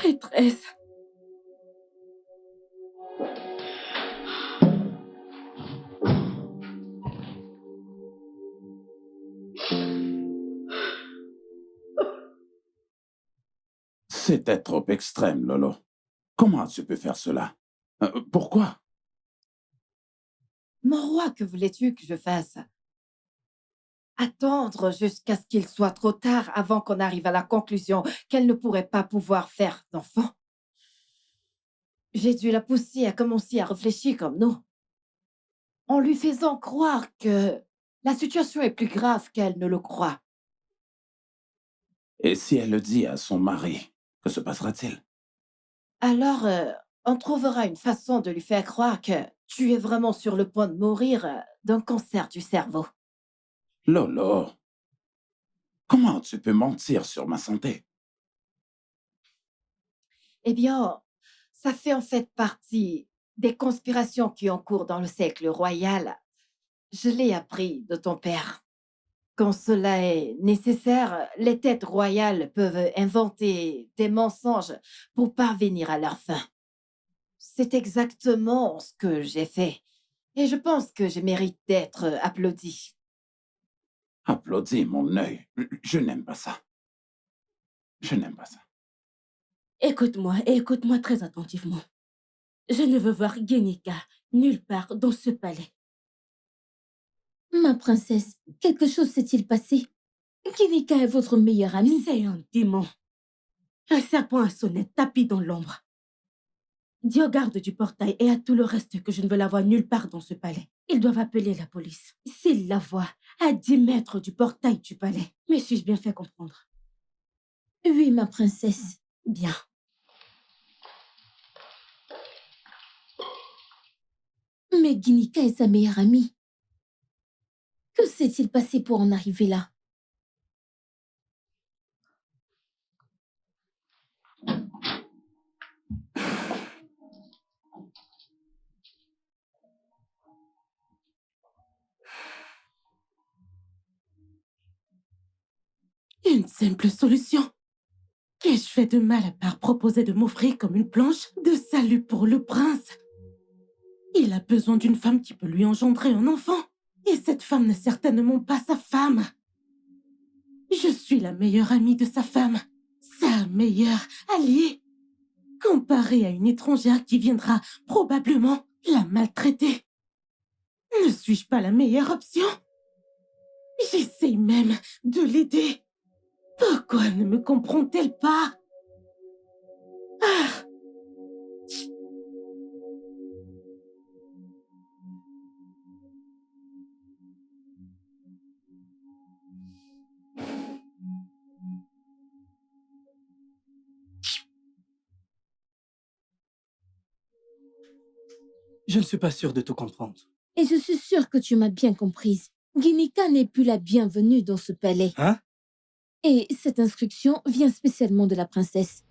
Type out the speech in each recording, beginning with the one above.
Traîtresse. C'était trop extrême, Lolo. Comment tu peux faire cela? Pourquoi? Mon roi, que voulais-tu que je fasse? Attendre jusqu'à ce qu'il soit trop tard avant qu'on arrive à la conclusion qu'elle ne pourrait pas pouvoir faire d'enfant? J'ai dû la pousser à commencer à réfléchir comme nous, en lui faisant croire que la situation est plus grave qu'elle ne le croit. Et si elle le dit à son mari, que se passera-t-il? Alors, on trouvera une façon de lui faire croire que tu es vraiment sur le point de mourir d'un cancer du cerveau. Lolo, comment tu peux mentir sur ma santé? Eh bien, ça fait en fait partie des conspirations qui ont cours dans le siècle royal. Je l'ai appris de ton père. Quand cela est nécessaire, les têtes royales peuvent inventer des mensonges pour parvenir à leur fin. C'est exactement ce que j'ai fait. Et je pense que je mérite d'être applaudi. Applaudis mon œil. Je n'aime pas ça. Je n'aime pas ça. Écoute-moi et écoute-moi très attentivement. Je ne veux voir Genika nulle part dans ce palais. Ma princesse, quelque chose s'est-il passé? Genika est votre meilleure amie. C'est un démon. Un serpent à sonnette tapis dans l'ombre. Dis aux gardes du portail et à tout le reste que je ne veux la voir nulle part dans ce palais. Ils doivent appeler la police. S'ils la voient à 10 mètres du portail du palais. Me suis-je bien fait comprendre? Oui, ma princesse. Bien. Mais Genika est sa meilleure amie. Que s'est-il passé pour en arriver là? Une simple solution. Qu'ai-je fait de mal à part proposer de m'offrir comme une planche de salut pour le prince? Il a besoin d'une femme qui peut lui engendrer un enfant. Et cette femme n'est certainement pas sa femme. Je suis la meilleure amie de sa femme. Sa meilleure alliée. Comparée à une étrangère qui viendra probablement la maltraiter. Ne suis-je pas la meilleure option? J'essaye même de l'aider. Pourquoi ne me comprend-elle pas? Ah! Je ne suis pas sûr de tout comprendre. Et je suis sûre que tu m'as bien comprise. Genika n'est plus la bienvenue dans ce palais. Hein? Et cette instruction vient spécialement de la princesse.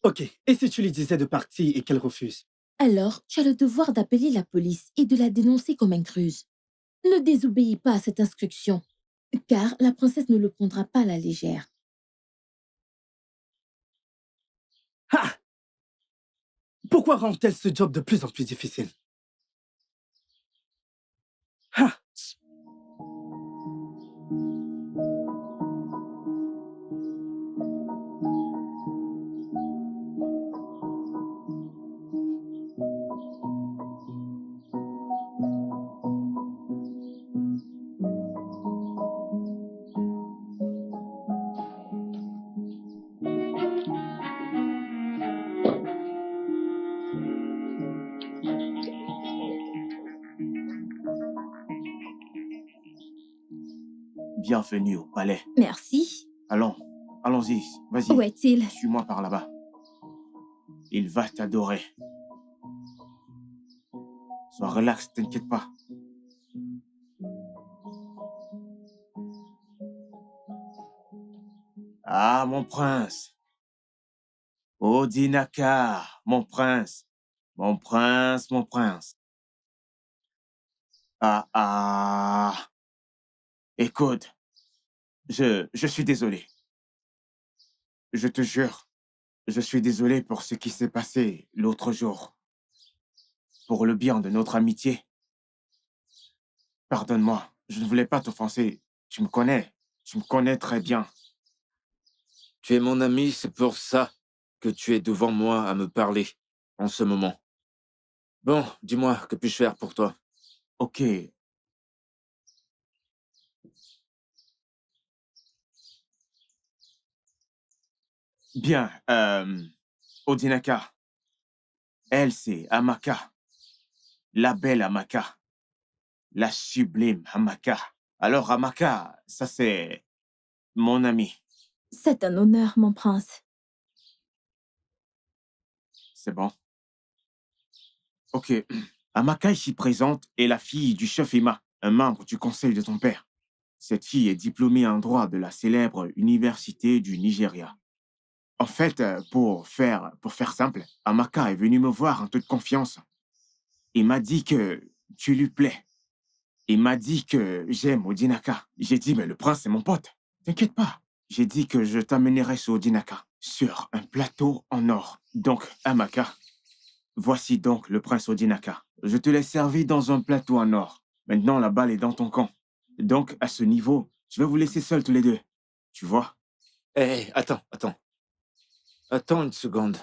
Ok, et si tu lui disais de partir et qu'elle refuse? Alors, tu as le devoir d'appeler la police et de la dénoncer comme intruse. Ne désobéis pas à cette instruction, car la princesse ne le prendra pas à la légère. Ah! Pourquoi rend-elle ce job de plus en plus difficile? Ah! Bienvenue au palais. Merci. Allons, allons-y, Où vas-y, est-il? suis-moi par là-bas. Il va t'adorer. Sois relax, t'inquiète pas. Ah, mon prince. Odinaka, mon prince. Mon prince, mon prince. Ah, ah. Écoute, je suis désolé. je te jure, je suis désolé pour ce qui s'est passé l'autre jour. Pour le bien de notre amitié. Pardonne-moi, je ne voulais pas t'offenser. Tu me connais très bien. Tu es mon ami, c'est pour ça que tu es devant moi à me parler en ce moment. Bon, dis-moi, que puis-je faire pour toi? Ok. Bien, Odinaka. Elle, c'est Amaka. La belle Amaka. La sublime Amaka. Alors, Amaka, ça c'est mon ami. C'est un honneur, mon prince. C'est bon? Ok. Amaka ici présente est la fille du chef Emma, un membre du conseil de ton père. Cette fille est diplômée en droit de la célèbre université du Nigeria. En fait, pour faire simple, Amaka est venue me voir en toute confiance. Il m'a dit que tu lui plais. Il m'a dit que j'aime Odinaka. J'ai dit, mais le prince, c'est mon pote. T'inquiète pas. J'ai dit que je t'amènerai sur Odinaka, sur un plateau en or. Donc, Amaka, voici donc le prince Odinaka. Je te l'ai servi dans un plateau en or. Maintenant, la balle est dans ton camp. Donc, à ce niveau, je vais vous laisser seuls tous les deux. Tu vois? Hé, attends. Attends une seconde.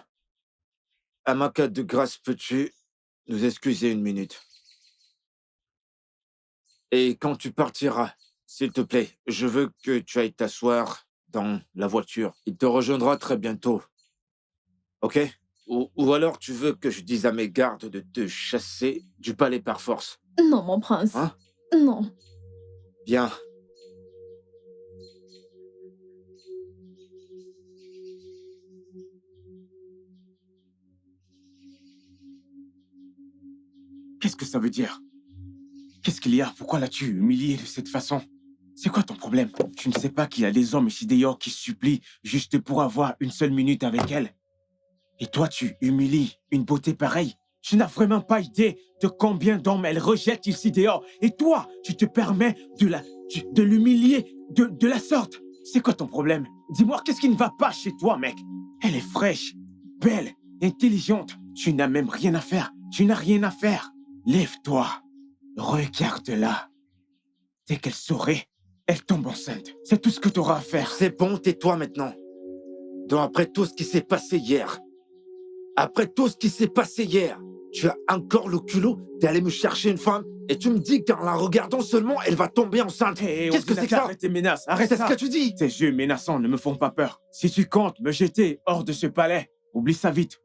Amaka, de grâce, peux-tu nous excuser une minute? Et quand tu partiras, s'il te plaît, je veux que tu ailles t'asseoir dans la voiture. Il te rejoindra très bientôt. Ok? Ou alors tu veux que je dise à mes gardes de te chasser du palais par force? Non, mon prince. Hein? Non. Bien. Qu'est-ce que ça veut dire? Qu'est-ce qu'il y a? Pourquoi l'as-tu humilié de cette façon? C'est quoi ton problème? Tu ne sais pas qu'il y a des hommes ici dehors qui supplient juste pour avoir une seule minute avec elle? Et toi, tu humilies une beauté pareille? Tu n'as vraiment pas idée de combien d'hommes elle rejette ici dehors. Et toi, tu te permets de l'humilier de la sorte. C'est quoi ton problème? Dis-moi, qu'est-ce qui ne va pas chez toi, mec? Elle est fraîche, belle, intelligente. Tu n'as même rien à faire. Tu n'as rien à faire. Lève-toi. Regarde-la. Dès qu'elle saurait, elle tombe enceinte. C'est tout ce que tu auras à faire. C'est bon, tais-toi maintenant. Donc après tout ce qui s'est passé hier, tu as encore le culot d'aller me chercher une femme et tu me dis qu'en la regardant seulement, elle va tomber enceinte. Qu'est-ce que c'est que ça? Arrête tes menaces, arrête C'est ça. ce que tu dis. Tes yeux menaçants ne me font pas peur. Si tu comptes me jeter hors de ce palais, oublie ça vite.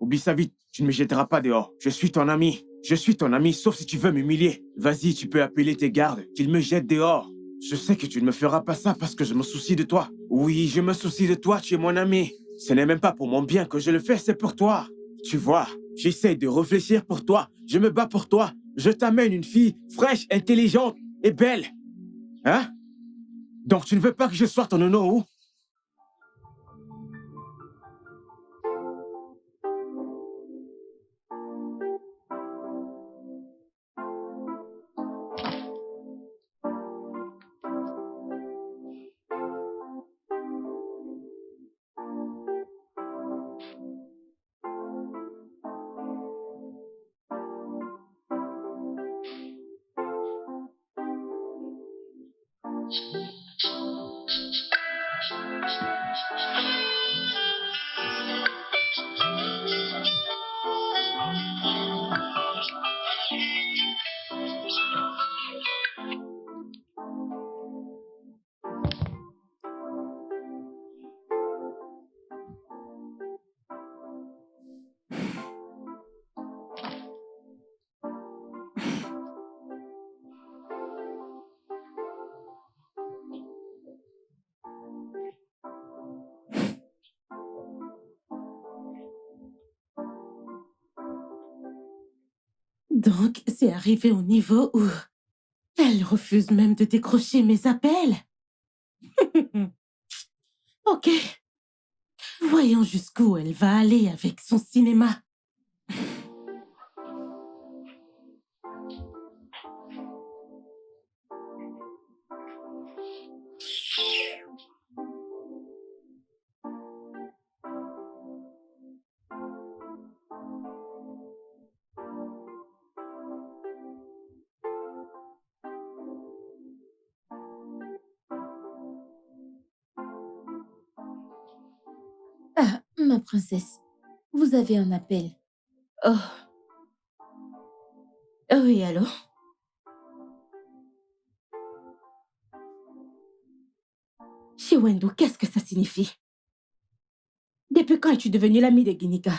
Tu ne me jetteras pas dehors. Je suis ton ami, sauf si tu veux m'humilier. Vas-y, tu peux appeler tes gardes, qu'ils me jettent dehors. Je sais que tu ne me feras pas ça parce que je me soucie de toi. Oui, je me soucie de toi, tu es mon ami. Ce n'est même pas pour mon bien que je le fais, c'est pour toi. Tu vois, j'essaie de réfléchir pour toi. Je me bats pour toi. Je t'amène une fille fraîche, intelligente et belle. Hein? Donc tu ne veux pas que je sois ton nono ou? Donc, c'est arrivé au niveau où elle refuse même de décrocher mes appels. Ok. Voyons jusqu'où elle va aller avec son cinéma. Ma princesse, vous avez un appel. Oh. Oui, allô? Chiwendo, qu'est-ce que ça signifie? Depuis quand es-tu devenue l'amie de Ginika?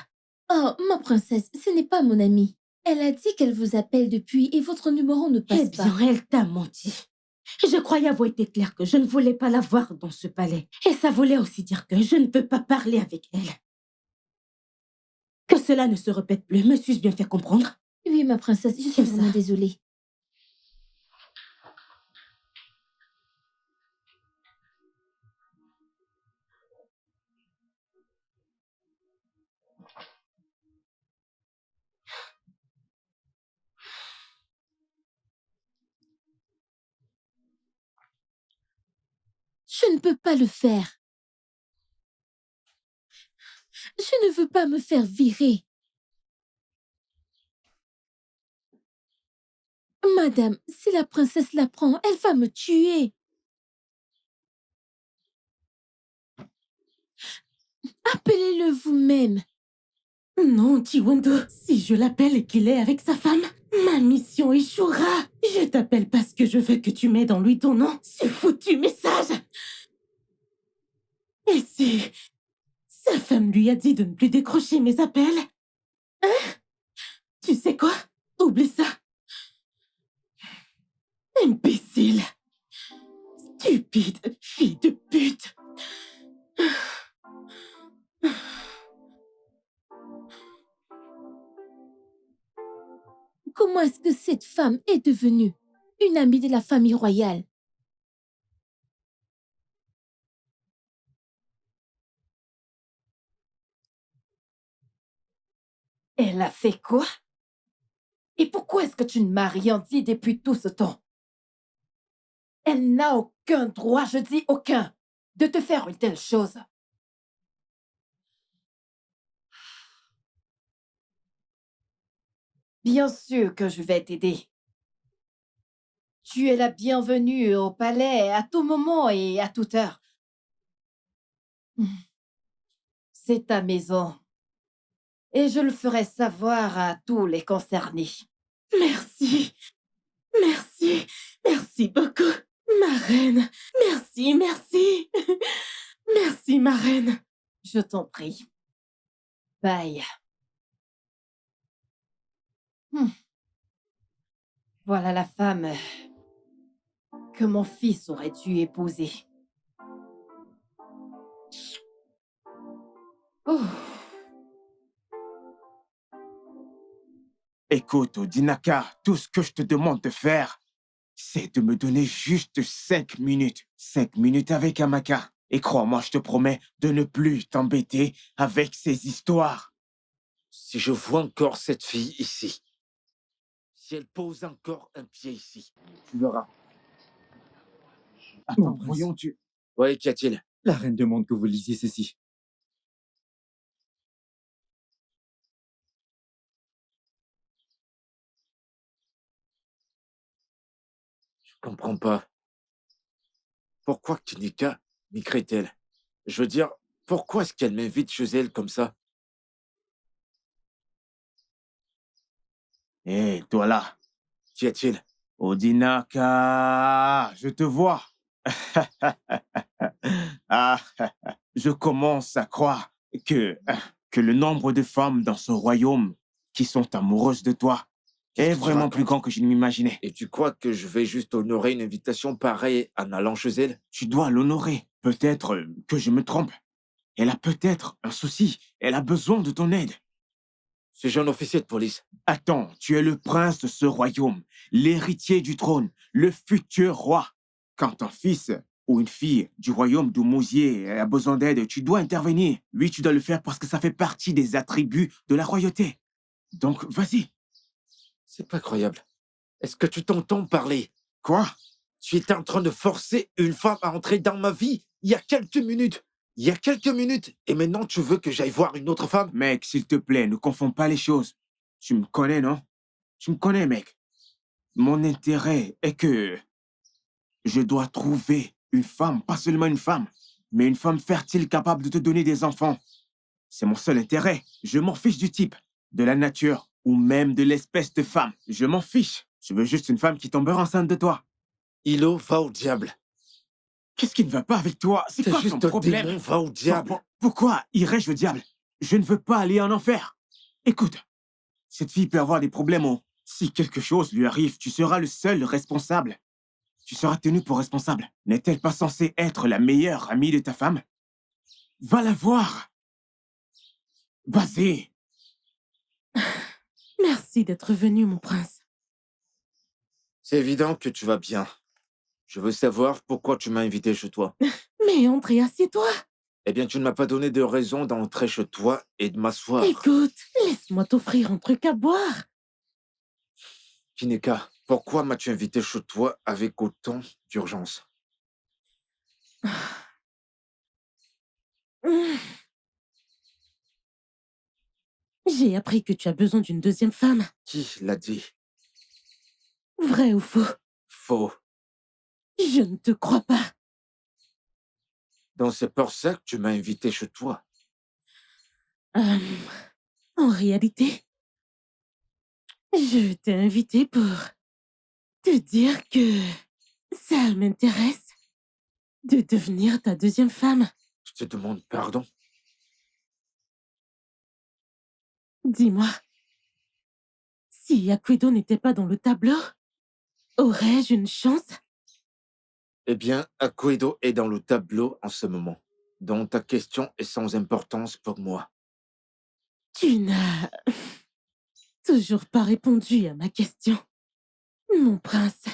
Oh, ma princesse, ce n'est pas mon amie. Elle a dit qu'elle vous appelle depuis et votre numéro ne passe Eh bien, pas. elle t'a menti. Je croyais avoir été claire que je ne voulais pas la voir dans ce palais. Et ça voulait aussi dire que je ne peux pas parler avec elle. Que cela ne se répète plus, me suis-je bien fait comprendre? Oui, ma princesse, je suis C'est ça. vraiment désolée. Je ne peux pas le faire. Je ne veux pas me faire virer. Madame, si la princesse l'apprend, elle va me tuer. Appelez-le vous-même. Non, Chiwendo, si je l'appelle et qu'il est avec sa femme, ma mission échouera. Je t'appelle parce que je veux que tu m'aides en lui donnant ce foutu message. Et si sa femme lui a dit de ne plus décrocher mes appels? Hein? Tu sais quoi? Oublie ça. Imbécile. Stupide fille de pute. Comment est-ce que cette femme est devenue une amie de la famille royale? Elle a fait quoi? Et pourquoi est-ce que tu ne m'as rien dit depuis tout ce temps? Elle n'a aucun droit, je dis aucun, de te faire une telle chose. Bien sûr que je vais t'aider. Tu es la bienvenue au palais à tout moment et à toute heure. C'est ta maison. Et je le ferai savoir à tous les concernés. Merci. Merci. Merci beaucoup. Ma reine. Merci, merci. Merci, ma reine. Je t'en prie. Bye. Voilà la femme que mon fils aurait dû épouser. Oh. Écoute, Odinaka, tout ce que je te demande de faire, c'est de me donner juste 5 minutes. 5 minutes avec Amaka. Et crois-moi, je te promets de ne plus t'embêter avec ces histoires. Si je vois encore cette fille ici, si elle pose encore un pied ici, Tu verras. Attends, prince. voyons, tu... ouais, qu'y a-t-il? La reine demande que vous lisiez ceci. Je comprends pas. Pourquoi Kinika m'écrit-elle? Je veux dire, pourquoi est-ce qu'elle m'invite chez elle comme ça? Hé, toi là, Qu'y a-t-il? Odinaka, je te vois. Ah, je commence à croire que le nombre de femmes dans ce royaume qui sont amoureuses de toi Qu'est-ce est que tu vraiment racontes? plus grand que je ne m'imaginais. Et tu crois que je vais juste honorer une invitation pareille en allant chez elle? Tu dois l'honorer. Peut-être que je me trompe. Elle a peut-être un souci. Elle a besoin de ton aide. Suis-je un officier de police? Attends, tu es le prince de ce royaume, l'héritier du trône, le futur roi. Quand un fils ou une fille du royaume d'Oumouzier a besoin d'aide, tu dois intervenir. Oui, tu dois le faire parce que ça fait partie des attributs de la royauté. Donc, vas-y. C'est pas croyable. Est-ce que tu t'entends parler? Quoi? Tu étais en train de forcer une femme à entrer dans ma vie il y a quelques minutes. Il y a quelques minutes. Et maintenant, tu veux que j'aille voir une autre femme? Mec, s'il te plaît, ne confonds pas les choses. Tu me connais, non? Tu me connais, mec. Mon intérêt est que je dois trouver une femme, pas seulement une femme, mais une femme fertile capable de te donner des enfants. C'est mon seul intérêt. Je m'en fiche du type, de la nature ou même de l'espèce de femme. Je m'en fiche. Je veux juste une femme qui tombera enceinte de toi. Ilo, va au diable. Qu'est-ce qui ne va pas avec toi? C'est quoi ton juste un problème? démon, va au diable. Pourquoi irais-je au diable? Je ne veux pas aller en enfer. Écoute, cette fille peut avoir des problèmes. Si quelque chose lui arrive, tu seras le seul responsable. Tu seras tenu pour responsable. N'est-elle pas censée être la meilleure amie de ta femme? Va la voir. Vas-y. Merci d'être venu, mon prince. C'est évident que tu vas bien. Je veux savoir pourquoi tu m'as invité chez toi. Mais André, assieds-toi. Eh bien, tu ne m'as pas donné de raison d'entrer chez toi et de m'asseoir. Écoute, laisse-moi t'offrir un truc à boire. Kineka, pourquoi m'as-tu invité chez toi avec autant d'urgence? J'ai appris que tu as besoin d'une deuxième femme. Qui l'a dit? Vrai ou faux? Faux. Je ne te crois pas. Donc c'est pour ça que tu m'as invité chez toi. En réalité, je t'ai invité pour te dire que ça m'intéresse de devenir ta deuxième femme. Je te demande pardon. Dis-moi, si Akuedo n'était pas dans le tableau, aurais-je une chance? Eh bien, Akuedo est dans le tableau en ce moment. Donc ta question est sans importance pour moi. Tu n'as toujours pas répondu à ma question. Mon prince,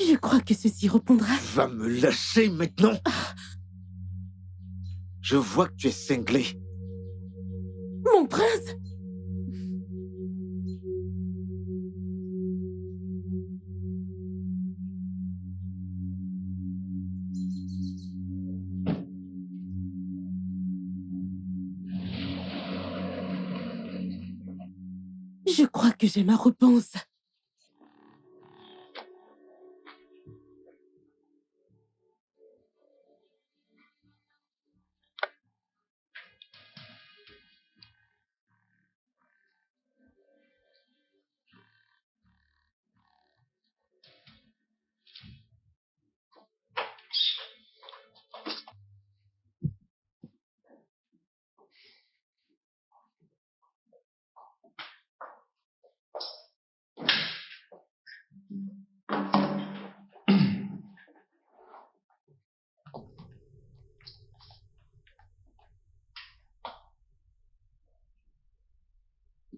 je crois que ceci répondra. Va me lâcher maintenant. Je vois que tu es cinglé. Mon prince! Je crois que j'ai ma réponse.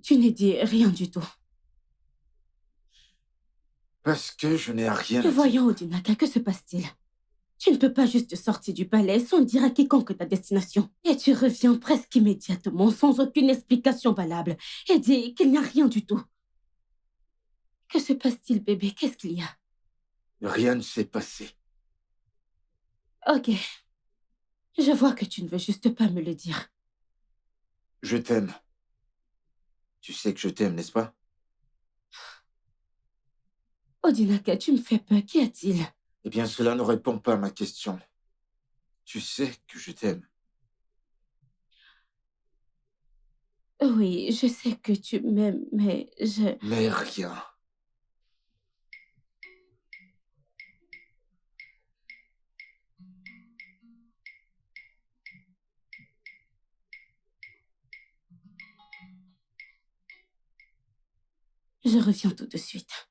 Tu n'as dit rien du tout. Parce que je n'ai rien dit. Voyons, Odinaka, que se passe-t-il? Tu ne peux pas juste sortir du palais sans dire à quiconque ta destination. Et tu reviens presque immédiatement, sans aucune explication valable, et dis qu'il n'y a rien du tout. Que se passe-t-il, bébé? Qu'est-ce qu'il y a? Rien ne s'est passé. Ok. Je vois que tu ne veux juste pas me le dire. Je t'aime. Tu sais que je t'aime, n'est-ce pas? Odinaka, tu me fais peur. Qu'y a-t-il? Eh bien, cela ne répond pas à ma question. Tu sais que je t'aime. Oui, je sais que tu m'aimes, mais je... Mais rien. Je reviens tout de suite.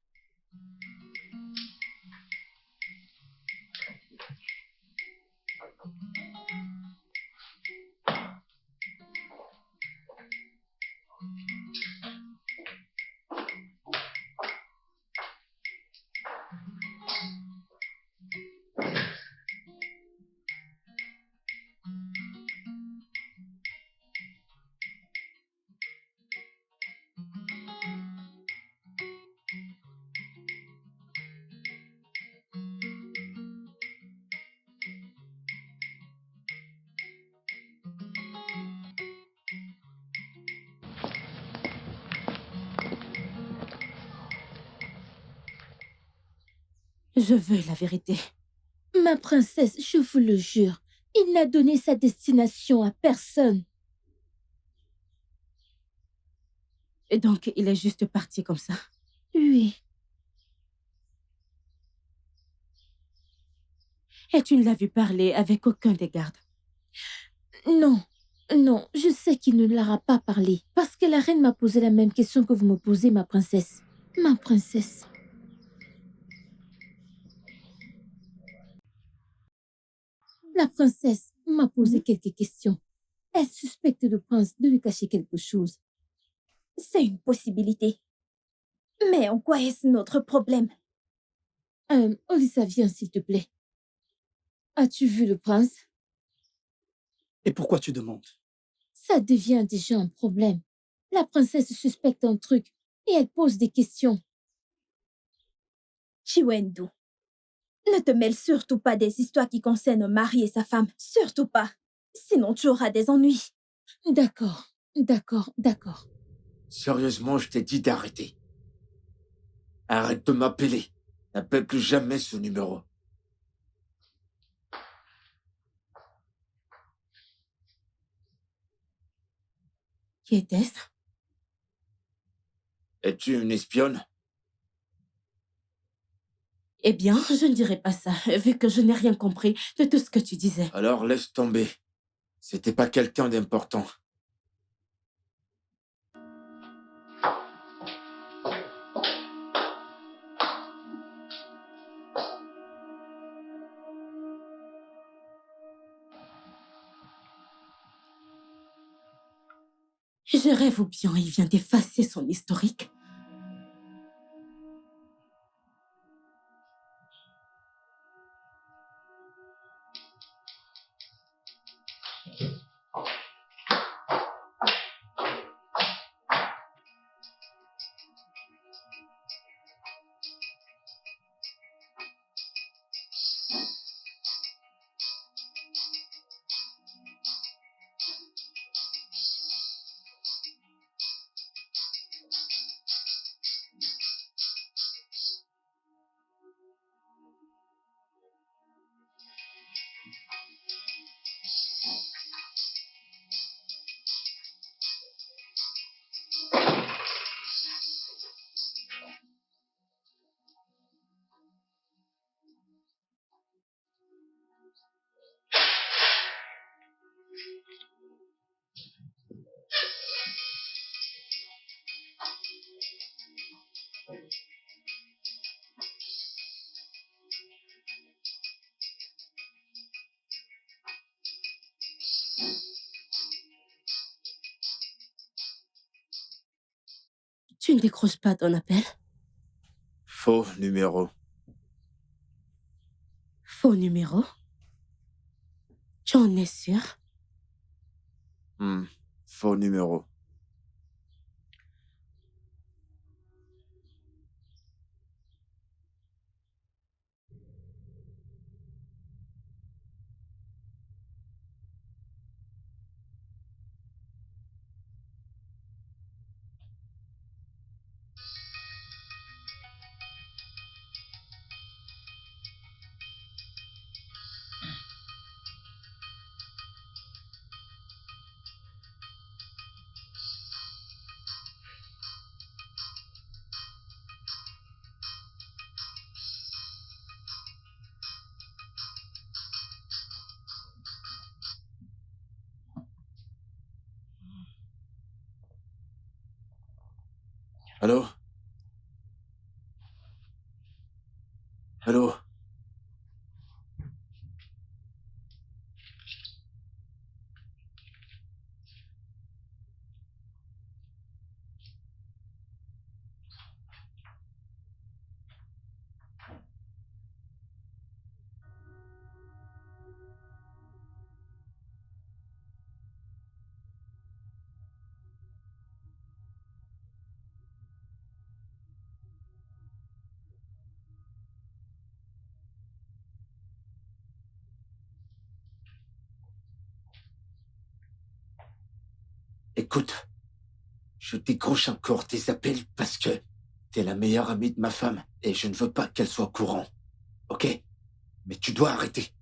Je veux la vérité. Ma princesse, je vous le jure, Il n'a donné sa destination à personne. Et donc, il est juste parti comme ça. Oui. Et tu ne l'as vu parler avec aucun des gardes. Non, non, je sais qu'il ne l'aura pas parlé. Parce que la reine m'a posé la même question que vous me posez, ma princesse. Ma princesse. La princesse m'a posé quelques questions. Elle suspecte le prince de lui cacher quelque chose. C'est une possibilité. Mais en quoi est-ce notre problème? Olissa, viens s'il te plaît. As-tu vu le prince? Et pourquoi tu demandes? Ça devient déjà un problème. La princesse suspecte un truc et elle pose des questions. Chiwendu, ne te mêle surtout pas des histoires qui concernent un mari et sa femme. Surtout pas. Sinon, tu auras des ennuis. D'accord, d'accord, d'accord. Sérieusement, je t'ai dit d'arrêter. Arrête de m'appeler. N'appelle plus jamais ce numéro. Qui était-ce? Es-tu une espionne? Eh bien, je ne dirais pas ça, vu que je n'ai rien compris de tout ce que tu disais. Alors laisse tomber. C'était pas quelqu'un d'important. Je rêve ou bien il vient d'effacer son historique. Tu ne décroches pas ton appel? Faux numéro. Faux numéro? Tu en es sûr? Faux numéro. Allô? Allô? Écoute, je décroche encore tes appels parce que t'es la meilleure amie de ma femme et je ne veux pas qu'elle soit au courant. Ok? Mais tu dois arrêter.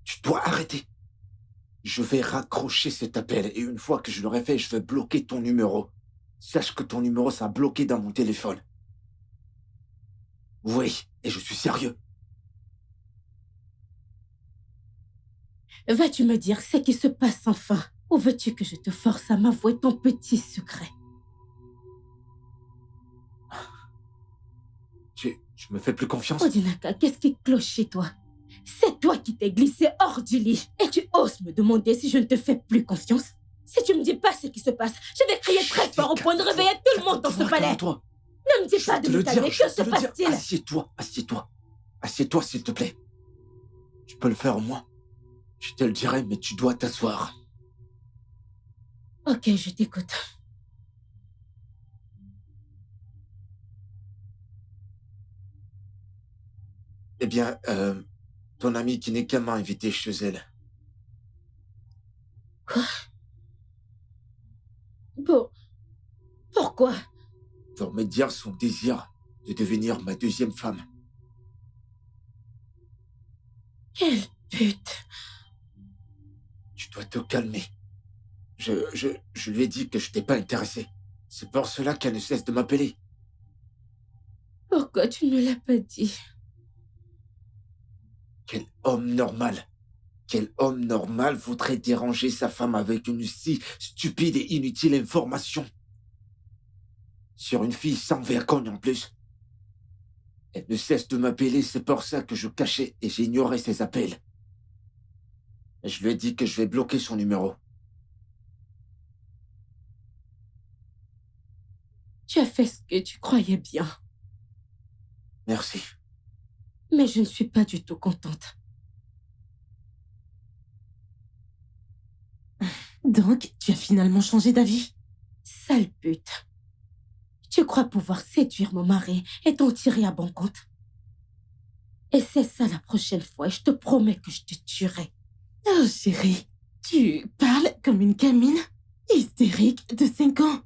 Tu dois arrêter. Je vais raccrocher cet appel et une fois que je l'aurai fait, je vais bloquer ton numéro. Sache que ton numéro sera bloqué dans mon téléphone. Oui, et je suis sérieux. Vas-tu me dire ce qui se passe enfin? Ou veux-tu que je te force à m'avouer ton petit secret? Tu me fais plus confiance? Odinaka, qu'est-ce qui cloche chez toi? C'est toi qui t'es glissé hors du lit. Et tu oses me demander si je ne te fais plus confiance? Si tu me dis pas ce qui se passe, je vais crier très fort au point de réveiller tout le monde dans ce palais. Calme-toi. Ne me dis pas de me calmer, que se passe-t-il? Assieds-toi, s'il te plaît. Tu peux le faire au moins. Je te le dirai, mais tu dois t'asseoir. Ok, je t'écoute. Eh bien, ton amie Kineka m'a invité chez elle. Quoi? Pourquoi? Pour me dire son désir de devenir ma deuxième femme. Quelle pute! Tu dois te calmer. Je lui ai dit que je t'ai pas intéressé. C'est pour cela qu'elle ne cesse de m'appeler. Pourquoi tu ne me l'as pas dit? Quel homme normal voudrait déranger sa femme avec une si stupide et inutile information? Sur une fille sans vergogne en plus. Elle ne cesse de m'appeler, c'est pour ça que je cachais et j'ignorais ses appels. Et je lui ai dit que je vais bloquer son numéro. Tu as fait ce que tu croyais bien. Merci. Mais je ne suis pas du tout contente. Donc, tu as finalement changé d'avis? Sale pute. Tu crois pouvoir séduire mon mari et t'en tirer à bon compte? Et c'est ça la prochaine fois et je te promets que je te tuerai. Oh chérie, tu parles comme une gamine hystérique de 5 ans.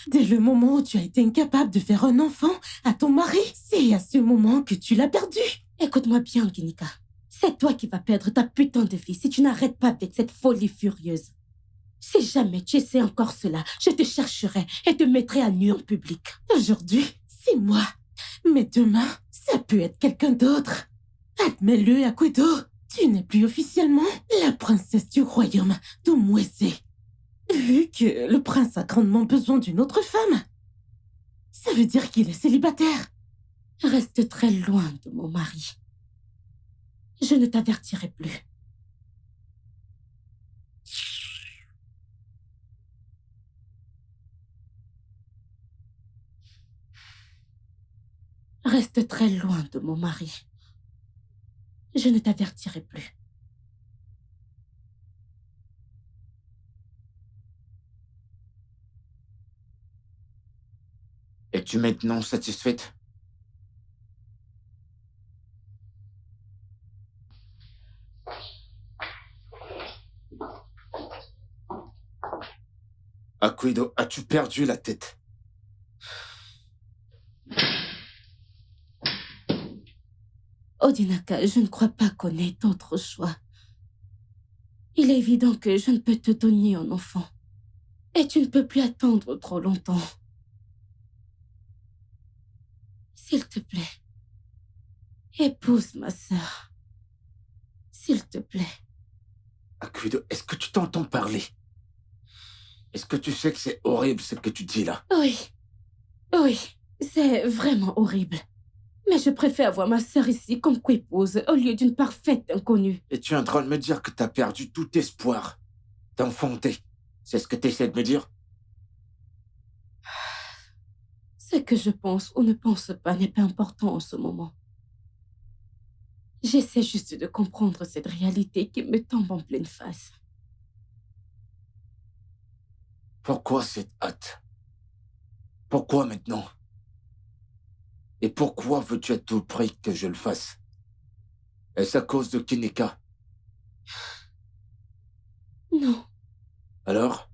Dès le moment où tu as été incapable de faire un enfant à ton mari, c'est à ce moment que tu l'as perdu. Écoute-moi bien, Ginika. C'est toi qui vas perdre ta putain de vie si tu n'arrêtes pas avec cette folie furieuse. Si jamais tu essaies encore cela, je te chercherai et te mettrai à nu en public. Aujourd'hui, c'est moi. Mais demain, ça peut être quelqu'un d'autre. Admets-le, Akudo. Tu n'es plus officiellement la princesse du royaume d'Umwese. Vu que le prince a grandement besoin d'une autre femme, ça veut dire qu'il est célibataire. Reste très loin de mon mari. Je ne t'avertirai plus. Reste très loin de mon mari. Je ne t'avertirai plus. Es-tu maintenant satisfaite? Akuido, as-tu perdu la tête? Odinaka, je ne crois pas qu'on ait d'autre choix. Il est évident que je ne peux te donner un enfant. Et tu ne peux plus attendre trop longtemps. S'il te plaît, épouse ma sœur. S'il te plaît. Akuido, est-ce que tu t'entends parler? Est-ce que tu sais que c'est horrible ce que tu dis là? Oui, c'est vraiment horrible. Mais je préfère voir ma sœur ici comme qu'épouse au lieu d'une parfaite inconnue. Et tu es en train de me dire que t'as perdu tout espoir d'enfanter. C'est ce que tu essaies de me dire? Ce que je pense ou ne pense pas n'est pas important en ce moment. J'essaie juste de comprendre cette réalité qui me tombe en pleine face. Pourquoi cette hâte? Pourquoi maintenant? Et pourquoi veux-tu à tout prix que je le fasse? Est-ce à cause de Kineka? Non, Alors?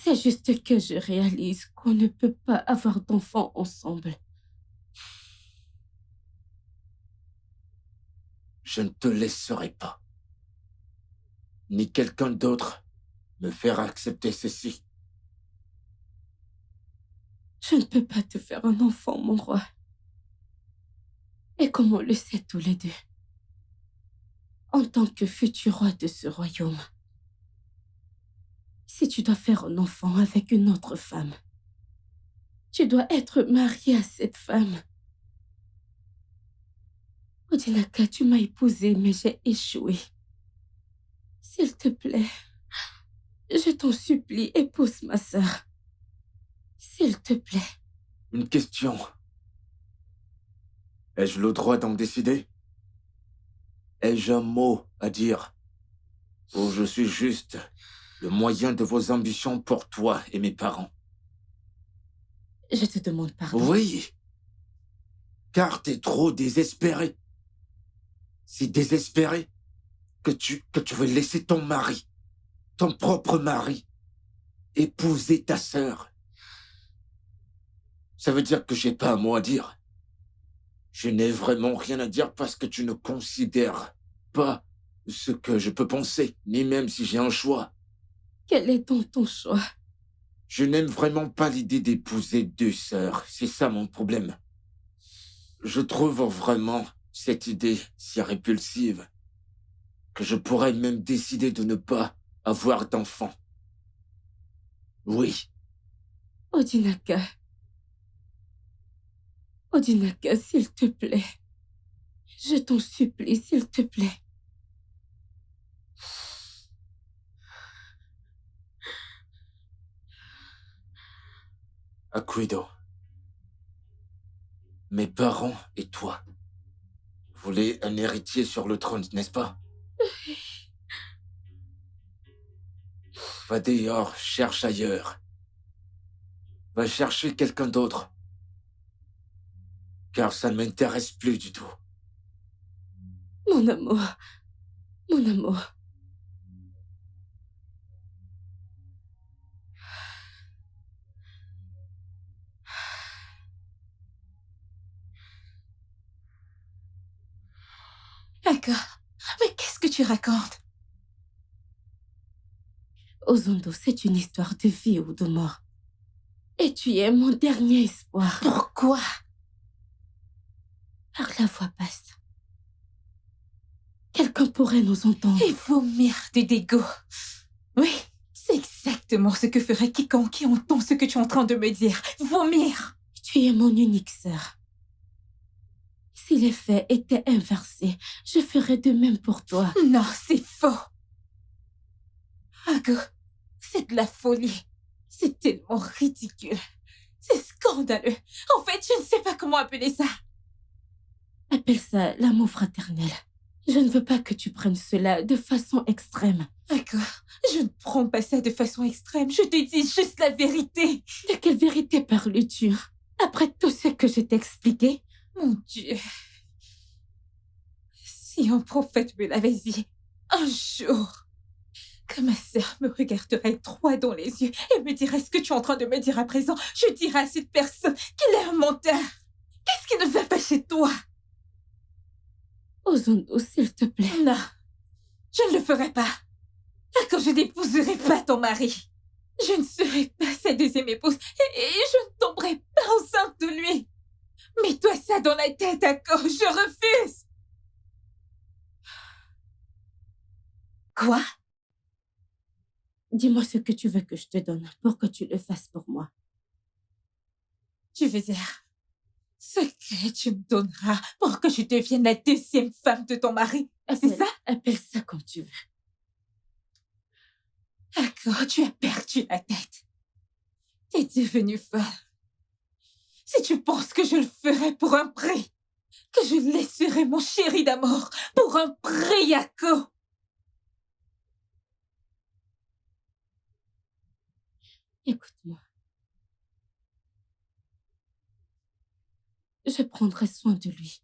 c'est juste que je réalise qu'on ne peut pas avoir d'enfants ensemble. Je ne te laisserai pas. ni quelqu'un d'autre me faire accepter ceci. Je ne peux pas te faire un enfant, mon roi. Et comme on le sait tous les deux, en tant que futur roi de ce royaume, si tu dois faire un enfant avec une autre femme, tu dois être marié à cette femme. Odinaka, tu m'as épousée, mais j'ai échoué. S'il te plaît, je t'en supplie, épouse ma sœur. S'il te plaît. Une question. Ai-je le droit d'en décider? Ai-je un mot à dire? Ou je suis juste le moyen de vos ambitions pour toi et mes parents? Je te demande pardon. Oui, car t'es trop désespéré. Si désespéré que tu veux laisser ton mari, ton propre mari, épouser ta sœur. Ça veut dire que j'ai pas un mot à dire. Je n'ai vraiment rien à dire parce que tu ne considères pas ce que je peux penser, ni même si j'ai un choix. Quel est donc ton choix? Je n'aime vraiment pas l'idée d'épouser deux sœurs. C'est ça mon problème. Je trouve vraiment cette idée si répulsive que je pourrais même décider de ne pas avoir d'enfant. Oui. Odinaka. Odinaka, s'il te plaît. Je t'en supplie, s'il te plaît. Akuido. Mes parents et toi voulez un héritier sur le trône, n'est-ce pas? Va dehors, cherche ailleurs. Va chercher quelqu'un d'autre. Car ça ne m'intéresse plus du tout. Mon amour. Mon amour. D'accord. Mais qu'est-ce que tu racontes? Ozondo, c'est une histoire de vie ou de mort. Et tu es mon dernier espoir. Pourquoi? Par la voix basse. Quelqu'un pourrait nous entendre. Et vomir du dégoût. Oui, c'est exactement ce que ferait quiconque qui entend ce que tu es en train de me dire. Vomir. Tu es mon unique sœur. Si les faits étaient inversés, je ferais de même pour toi. Non, c'est faux. Ago, c'est de la folie. C'est tellement ridicule. C'est scandaleux. En fait, je ne sais pas comment appeler ça. Appelle ça l'amour fraternel. Je ne veux pas que tu prennes cela de façon extrême. D'accord, je ne prends pas ça de façon extrême. Je te dis juste la vérité. De quelle vérité parles-tu? Après tout ce que je t'ai expliqué? Mon Dieu. Si un prophète me l'avait dit, un jour, que ma sœur me regarderait droit dans les yeux et me dirait ce que tu es en train de me dire à présent, je dirais à cette personne qu'il est un menteur. Qu'est-ce qui ne va pas chez toi? Ozondo, s'il te plaît. Non, je ne le ferai pas. D'accord, je n'épouserai pas ton mari. Je ne serai pas sa deuxième épouse et je ne tomberai pas enceinte de lui. Mets-toi ça dans la tête, d'accord? Je refuse. Quoi? Dis-moi ce que tu veux que je te donne pour que tu le fasses pour moi. Tu veux dire ce que tu me donneras pour que je devienne la deuxième femme de ton mari? C'est ça? Appelle ça comme tu veux. D'accord, tu as perdu la tête. T'es devenue folle. Si tu penses que je le ferai pour un prix, que je laisserai mon chéri d'amour pour un prix, Yako. Écoute-moi. Je prendrai soin de lui.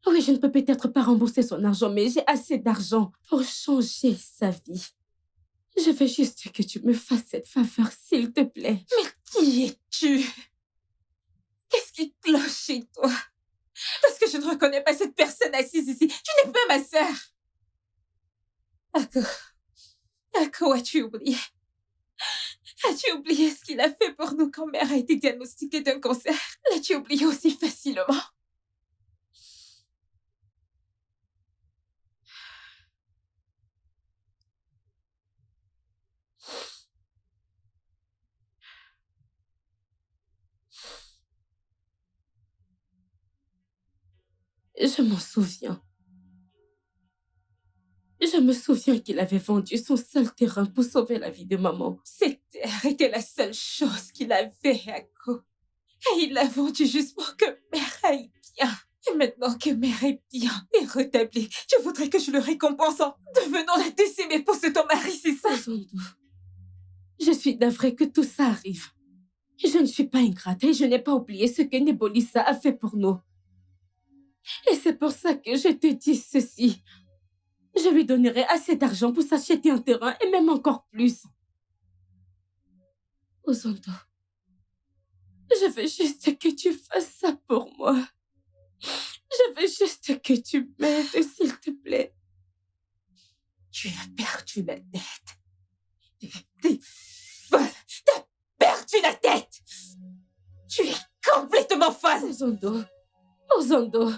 Oui, je ne peux peut-être pas rembourser son argent, mais j'ai assez d'argent pour changer sa vie. Je veux juste que tu me fasses cette faveur, s'il te plaît. Mais qui es-tu? Qu'est-ce qui cloche chez toi? Parce que je ne reconnais pas cette personne assise ici. Tu n'es pas ma sœur. Ako, as-tu oublié? As-tu oublié ce qu'il a fait pour nous quand mère a été diagnostiquée d'un cancer? L'as-tu oublié aussi facilement? Je m'en souviens. Je me souviens qu'il avait vendu son seul terrain pour sauver la vie de maman. Cette terre était la seule chose qu'il avait, Ako. Et il l'a vendue juste pour que mère aille bien. Et maintenant que mère est bien et rétablie, tu voudrais que je le récompense en devenant la deuxième épouse de ton mari, c'est ça? Zondo, je suis navrée que tout ça arrive. Je ne suis pas ingrate et je n'ai pas oublié ce que Nebolissa a fait pour nous. Et c'est pour ça que je te dis ceci. Je lui donnerai assez d'argent pour s'acheter un terrain et même encore plus. Zondo, je veux juste que tu fasses ça pour moi. Je veux juste que tu m'aides, s'il te plaît. Tu as perdu la tête. T'es folle. T'as perdu la tête. Tu es complètement folle. Zondo. Zondo.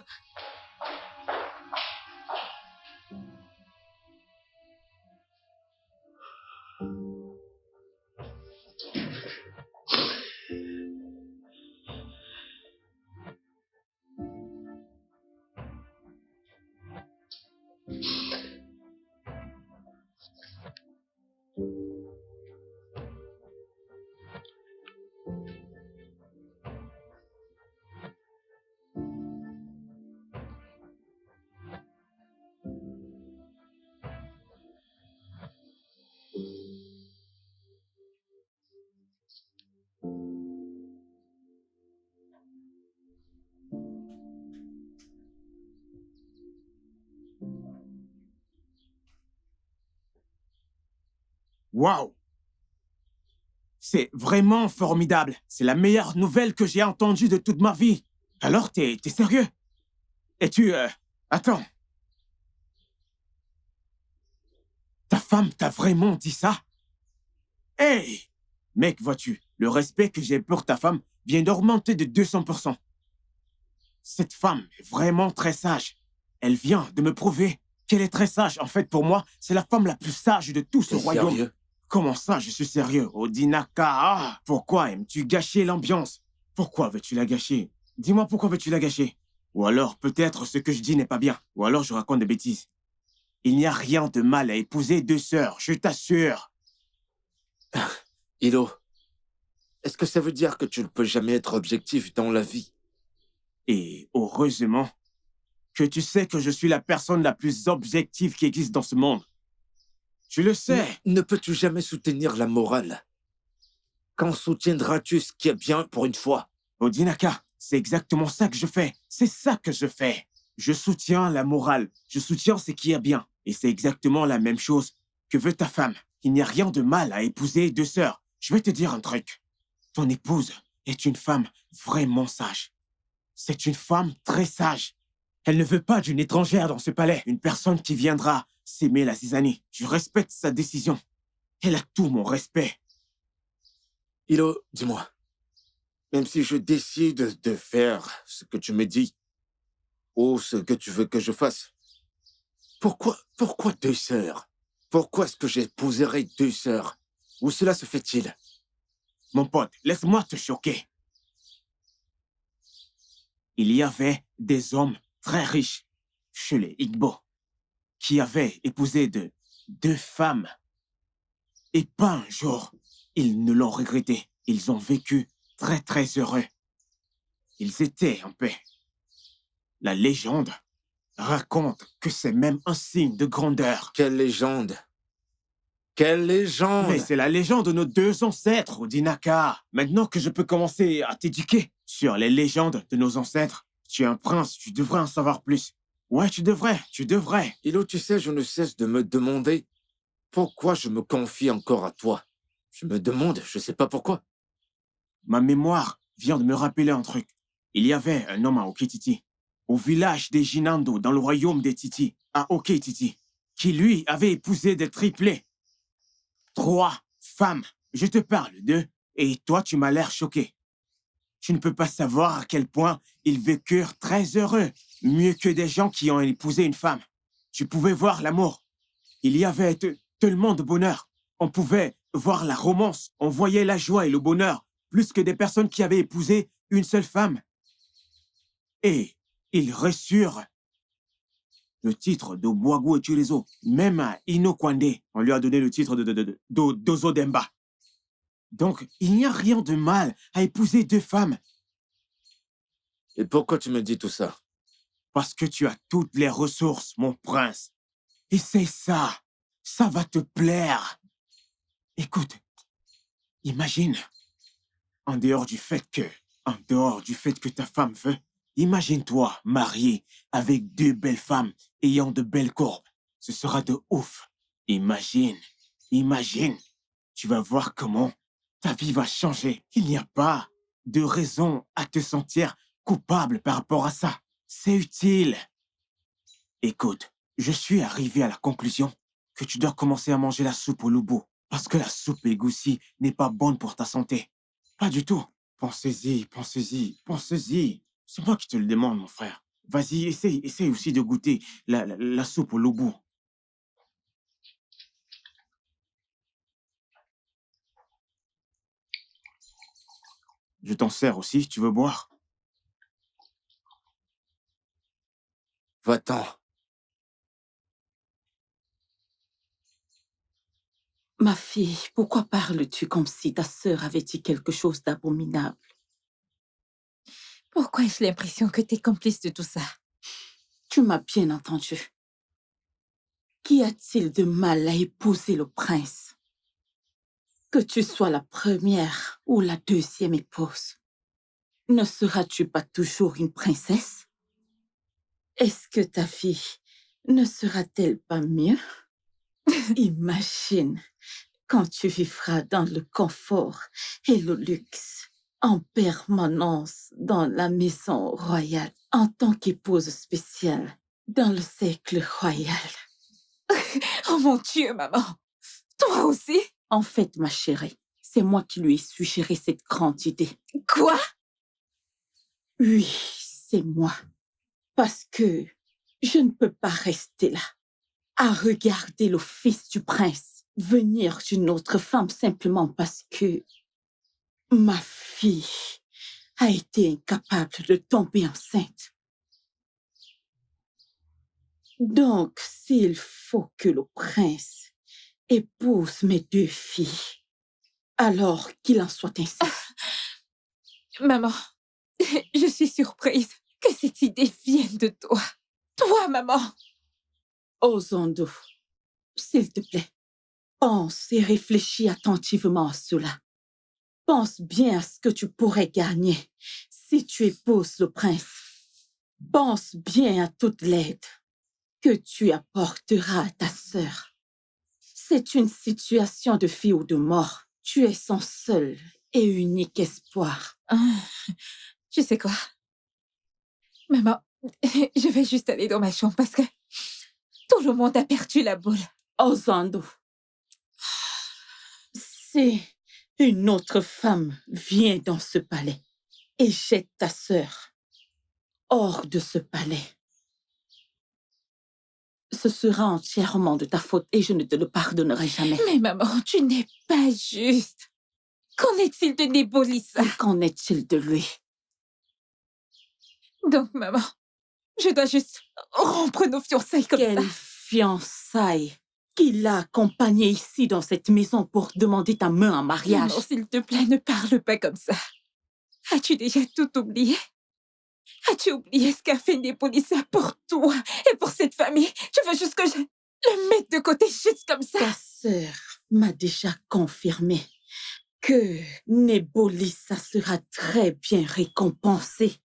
Waouh! C'est vraiment formidable. C'est la meilleure nouvelle que j'ai entendue de toute ma vie. Alors, t'es sérieux? Et tu... Attends. Ta femme t'a vraiment dit ça? Hey! Mec, vois-tu, le respect que j'ai pour ta femme vient d'augmenter de 200%. Cette femme est vraiment très sage. Elle vient de me prouver qu'elle est très sage. En fait, pour moi, c'est la femme la plus sage de tout ce royaume. Sérieux? Comment ça, je suis sérieux? Odinaka, ah, pourquoi aimes-tu gâcher l'ambiance? Pourquoi veux-tu la gâcher? Dis-moi pourquoi veux-tu la gâcher? Ou alors, peut-être ce que je dis n'est pas bien. Ou alors, je raconte des bêtises. Il n'y a rien de mal à épouser deux sœurs, je t'assure. Hilo, est-ce que ça veut dire que tu ne peux jamais être objectif dans la vie? Et heureusement que tu sais que je suis la personne la plus objective qui existe dans ce monde. Tu le sais. Ne peux-tu jamais soutenir la morale? Quand soutiendras-tu ce qui est bien pour une fois? Odinaka, c'est exactement ça que je fais. C'est ça que je fais. Je soutiens la morale. Je soutiens ce qui est bien. Et c'est exactement la même chose que veut ta femme. Il n'y a rien de mal à épouser deux sœurs. Je vais te dire un truc. Ton épouse est une femme vraiment sage. C'est une femme très sage. Elle ne veut pas d'une étrangère dans ce palais. Une personne qui viendra s'aimer la Zizanie. Je respecte sa décision. Elle a tout mon respect. Hilo, dis-moi. Même si je décide de faire ce que tu me dis, ou ce que tu veux que je fasse, pourquoi deux sœurs? Pourquoi est-ce que j'épouserai deux sœurs? Où cela se fait-il? Mon pote, laisse-moi te choquer. Il y avait des hommes très riches chez les Igbo qui avaient épousé deux femmes. Et pas un jour, ils ne l'ont regretté. Ils ont vécu très très heureux. Ils étaient en paix. La légende raconte que c'est même un signe de grandeur. Quelle légende? Quelle légende? Mais c'est la légende de nos deux ancêtres, Odinaka. Maintenant que je peux commencer à t'éduquer sur les légendes de nos ancêtres, tu es un prince, tu devrais en savoir plus. Ouais, tu devrais. Hilo, tu sais, je ne cesse de me demander pourquoi je me confie encore à toi. Je me demande, je sais pas pourquoi. Ma mémoire vient de me rappeler un truc. Il y avait un homme à Oketiti, au village des Jinando, dans le royaume des Titi, à Oketiti, qui lui avait épousé des triplés. 3 femmes. Je te parle d'eux et toi tu m'as l'air choqué. Tu ne peux pas savoir à quel point ils vécurent très heureux, mieux que des gens qui ont épousé une femme. Tu pouvais voir l'amour. Il y avait tellement de bonheur. On pouvait voir la romance, on voyait la joie et le bonheur, plus que des personnes qui avaient épousé une seule femme. Et ils reçurent le titre d'Obuagu et Chirizo. Même à Ino Kwande, on lui a donné le titre d'Ozodemba. Donc, il n'y a rien de mal à épouser 2 femmes. Et pourquoi tu me dis tout ça? Parce que tu as toutes les ressources, mon prince. Et c'est ça. Ça va te plaire. Écoute, imagine, en dehors du fait que ta femme veut, imagine-toi marié avec 2 belles femmes ayant de belles courbes. Ce sera de ouf. Imagine. Tu vas voir comment ta vie va changer. Il n'y a pas de raison à te sentir coupable par rapport à ça. C'est utile. Écoute, je suis arrivé à la conclusion que tu dois commencer à manger la soupe au loup, parce que la soupe égoussie n'est pas bonne pour ta santé. Pas du tout. Pensez-y. C'est moi qui te le demande, mon frère. Vas-y, essaye aussi de goûter la soupe au loup. Je t'en sers aussi, tu veux boire? Va-t'en. Ma fille, pourquoi parles-tu comme si ta sœur avait dit quelque chose d'abominable? Pourquoi ai-je l'impression que t'es complice de tout ça? Tu m'as bien entendu. Qu'y a-t-il de mal à épouser le prince? Que tu sois la première ou la deuxième épouse, ne seras-tu pas toujours une princesse? Est-ce que ta fille ne sera-t-elle pas mieux? Imagine quand tu vivras dans le confort et le luxe, en permanence dans la maison royale, en tant qu'épouse spéciale dans le cercle royal. Oh mon Dieu, maman! Toi aussi? En fait, ma chérie, c'est moi qui lui ai suggéré cette grande idée. Quoi? Oui, c'est moi. Parce que je ne peux pas rester là, à regarder le fils du prince venir d'une autre femme simplement parce que ma fille a été incapable de tomber enceinte. Donc, s'il faut que le prince épouse mes 2 filles, alors qu'il en soit ainsi. Maman, je suis surprise que cette idée vienne de toi. Toi, maman! Ozando, s'il te plaît, pense et réfléchis attentivement à cela. Pense bien à ce que tu pourrais gagner si tu épouses le prince. Pense bien à toute l'aide que tu apporteras à ta sœur. C'est une situation de vie ou de mort. Tu es son seul et unique espoir. Tu sais quoi? Maman, je vais juste aller dans ma chambre parce que tout le monde a perdu la boule. Ozando, si une autre femme vient dans ce palais et jette ta sœur hors de ce palais, ce sera entièrement de ta faute et je ne te le pardonnerai jamais. Mais maman, tu n'es pas juste. Qu'en est-il de Nebolissa? Qu'en est-il de lui? Donc, maman, je dois juste rompre nos fiançailles comme ça. Quelle fiançailles? Qui l'a accompagné ici dans cette maison pour demander ta main en mariage? Maman, s'il te plaît, ne parle pas comme ça. As-tu déjà tout oublié? As-tu oublié ce qu'a fait Nebolissa pour toi et pour cette famille? Tu veux juste que je le mette de côté juste comme ça? Ta sœur m'a déjà confirmé que Nebolissa sera très bien récompensée.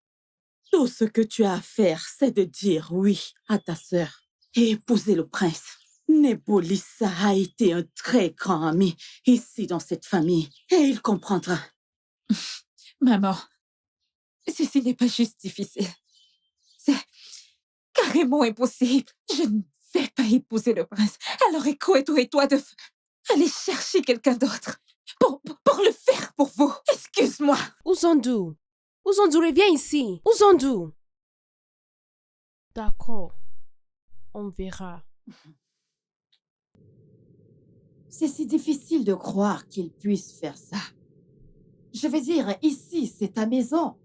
Tout ce que tu as à faire, c'est de dire oui à ta sœur et épouser le prince. Nebolissa a été un très grand ami ici dans cette famille et il comprendra. Maman, ceci n'est pas juste difficile. C'est carrément impossible. Je ne vais pas épousé le prince. Alors écoutez-toi de... Allez chercher quelqu'un d'autre pour le faire pour vous. Excuse-moi. Uzandu, reviens ici. Uzandu. D'accord. On verra. C'est si difficile de croire qu'il puisse faire ça. Je veux dire, ici, c'est ta maison.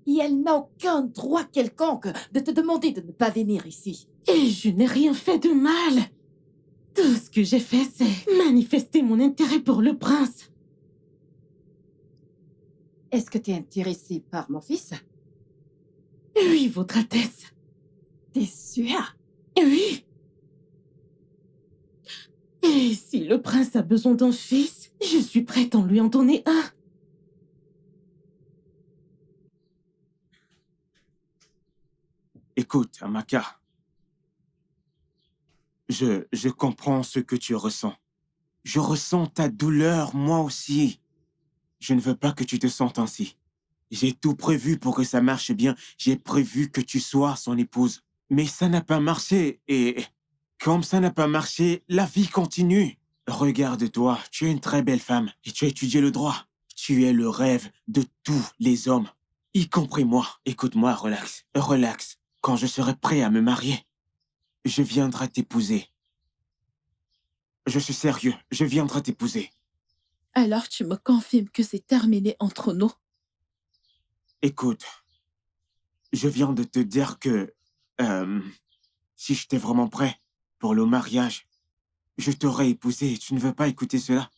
Et elle n'a aucun droit quelconque de te demander de ne pas venir ici. Et je n'ai rien fait de mal. Tout ce que j'ai fait, c'est manifester mon intérêt pour le prince. Est-ce que tu es intéressé par mon fils? Oui, Votre Altesse. T'es sûr? Oui. Et si le prince a besoin d'un fils, je suis prête à lui en donner un. Écoute, Amaka. Je comprends ce que tu ressens. Je ressens ta douleur, moi aussi. Je ne veux pas que tu te sentes ainsi. J'ai tout prévu pour que ça marche bien. J'ai prévu que tu sois son épouse. Mais ça n'a pas marché et... Comme ça n'a pas marché, la vie continue. Regarde-toi, tu es une très belle femme et tu as étudié le droit. Tu es le rêve de tous les hommes, y compris moi. Écoute-moi, relax, relax. Quand je serai prêt à me marier, je viendrai t'épouser. Je suis sérieux, je viendrai t'épouser. Alors tu me confirmes que c'est terminé entre nous? Écoute, je viens de te dire que... si j'étais vraiment prêt pour le mariage, je t'aurais épousé et tu ne veux pas écouter cela.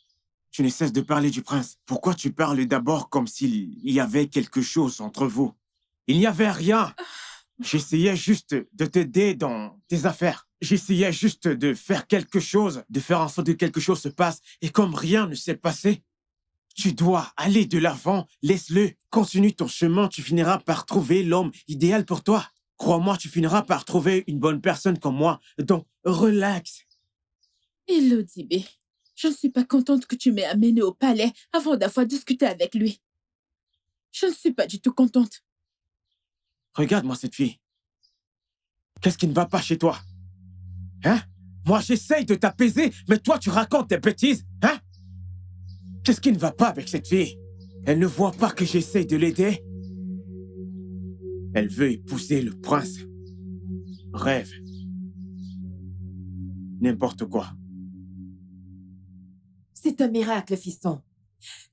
Tu ne cesses de parler du prince. Pourquoi tu parles d'abord comme s'il y avait quelque chose entre vous? Il n'y avait rien. J'essayais juste de t'aider dans tes affaires. J'essayais juste de faire quelque chose, de faire en sorte que quelque chose se passe. Et comme rien ne s'est passé, tu dois aller de l'avant. Laisse-le. Continue ton chemin. Tu finiras par trouver l'homme idéal pour toi. Crois-moi, tu finiras par trouver une bonne personne comme moi. Donc, relax. Elodibé, je ne suis pas contente que tu m'aies amenée au palais avant d'avoir discuté avec lui. Je ne suis pas du tout contente. Regarde-moi cette fille. Qu'est-ce qui ne va pas chez toi? Hein? Moi, j'essaye de t'apaiser, mais toi, tu racontes tes bêtises, hein? Qu'est-ce qui ne va pas avec cette fille? Elle ne voit pas que j'essaye de l'aider? Elle veut épouser le prince. Rêve. N'importe quoi. C'est un miracle, fiston.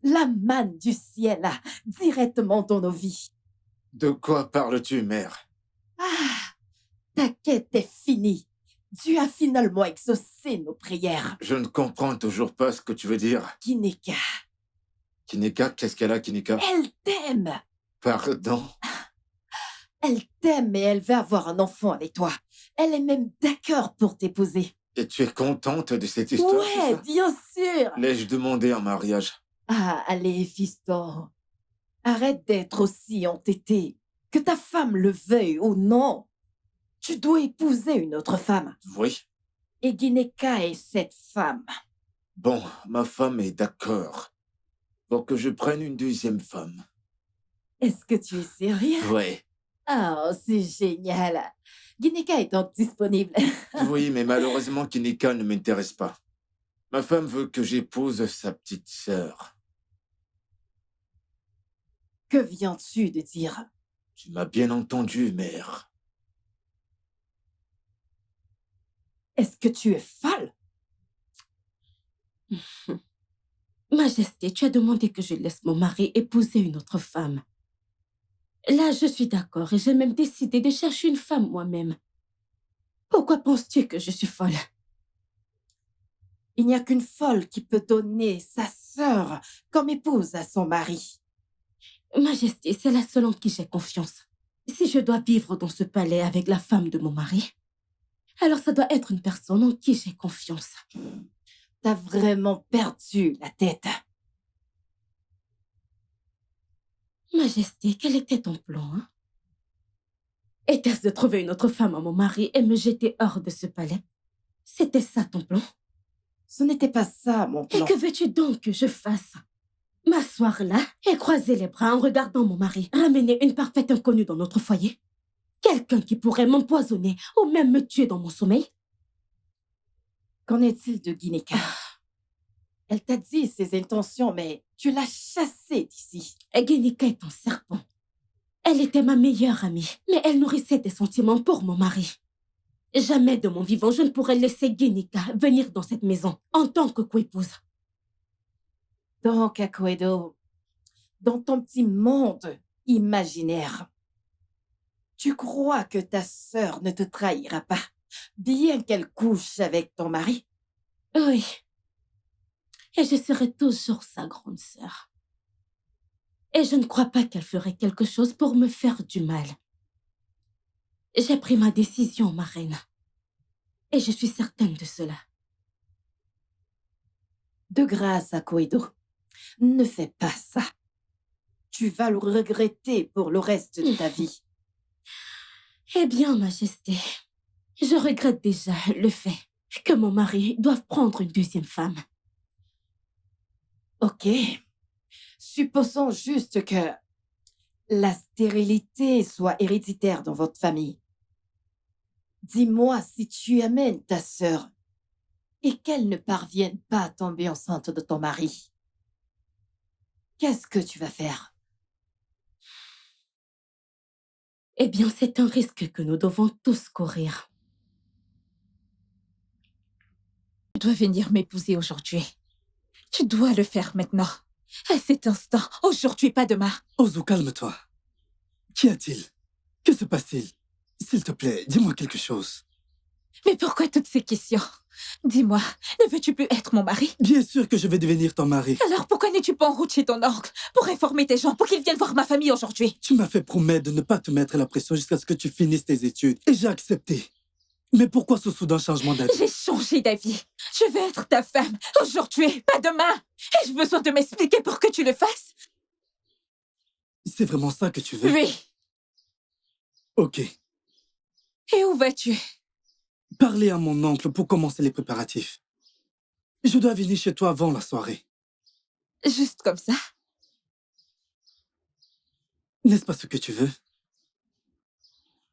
La manne du ciel, là, directement dans nos vies. De quoi parles-tu, mère? Ah, ta quête est finie. Dieu a finalement exaucé nos prières. Je ne comprends toujours pas ce que tu veux dire. Kineka. Kineka, qu'est-ce qu'elle a, Kineka? Elle t'aime. Pardon? Elle t'aime et elle veut avoir un enfant avec toi. Elle est même d'accord pour t'épouser. Et tu es contente de cette histoire? Ouais, bien sûr. L'ai-je demandé en mariage? Ah, allez, fiston. Arrête d'être aussi entêté. Que ta femme le veuille ou non, tu dois épouser une autre femme. Oui. Et Gineka est cette femme. Bon, ma femme est d'accord pour que je prenne une deuxième femme. Est-ce que tu es sérieux? Ouais. Oh, c'est génial. Gineka est donc disponible. Oui, mais malheureusement, Kineka ne m'intéresse pas. Ma femme veut que j'épouse sa petite sœur. Que viens-tu de dire? Tu m'as bien entendu, mère. Est-ce que tu es folle? Majesté, tu as demandé que je laisse mon mari épouser une autre femme. Là, je suis d'accord et j'ai même décidé de chercher une femme moi-même. Pourquoi penses-tu que je suis folle? Il n'y a qu'une folle qui peut donner sa sœur comme épouse à son mari. Majesté, c'est la seule en qui j'ai confiance. Si je dois vivre dans ce palais avec la femme de mon mari, alors ça doit être une personne en qui j'ai confiance. T'as vraiment perdu la tête. Majesté, quel était ton plan, hein? Était-ce de trouver une autre femme à mon mari et me jeter hors de ce palais? C'était ça ton plan? Ce n'était pas ça, mon plan. Et que veux-tu donc que je fasse? M'asseoir là et croiser les bras en regardant mon mari ramener une parfaite inconnue dans notre foyer? Quelqu'un qui pourrait m'empoisonner ou même me tuer dans mon sommeil? Qu'en est-il de Guinéka? Elle t'a dit ses intentions, mais tu l'as chassée d'ici. Guénica est un serpent. Elle était ma meilleure amie, mais elle nourrissait des sentiments pour mon mari. Jamais de mon vivant, je ne pourrais laisser Guénica venir dans cette maison en tant que coépouse. Donc, Akwedo, dans ton petit monde imaginaire, tu crois que ta sœur ne te trahira pas, bien qu'elle couche avec ton mari? Oui. Et je serai toujours sa grande sœur. Et je ne crois pas qu'elle ferait quelque chose pour me faire du mal. J'ai pris ma décision, ma reine. Et je suis certaine de cela. De grâce, Akwedo, ne fais pas ça. Tu vas le regretter pour le reste de ta vie. Eh bien, Majesté, je regrette déjà le fait que mon mari doive prendre une deuxième femme. Ok. Supposons juste que la stérilité soit héréditaire dans votre famille. Dis-moi si tu amènes ta sœur et qu'elle ne parvienne pas à tomber enceinte de ton mari. Qu'est-ce que tu vas faire? Eh bien, c'est un risque que nous devons tous courir. Tu dois venir m'épouser aujourd'hui. Tu dois le faire maintenant. À cet instant, aujourd'hui, pas demain. Ozu, calme-toi. Qu'y a-t-il? Que se passe-t-il? S'il te plaît, dis-moi quelque chose. Mais pourquoi toutes ces questions? Dis-moi, ne veux-tu plus être mon mari? Bien sûr que je vais devenir ton mari. Alors pourquoi n'es-tu pas en route chez ton oncle pour informer tes gens pour qu'ils viennent voir ma famille aujourd'hui? Tu m'as fait promettre de ne pas te mettre la pression jusqu'à ce que tu finisses tes études. Et j'ai accepté. Mais pourquoi ce soudain changement d'avis? J'ai changé d'avis. Je vais être ta femme aujourd'hui, pas demain. Ai-je besoin de m'expliquer pour que tu le fasses? C'est vraiment ça que tu veux? Oui. Ok. Et où vas-tu? Parler à mon oncle pour commencer les préparatifs. Je dois venir chez toi avant la soirée. Juste comme ça? N'est-ce pas ce que tu veux?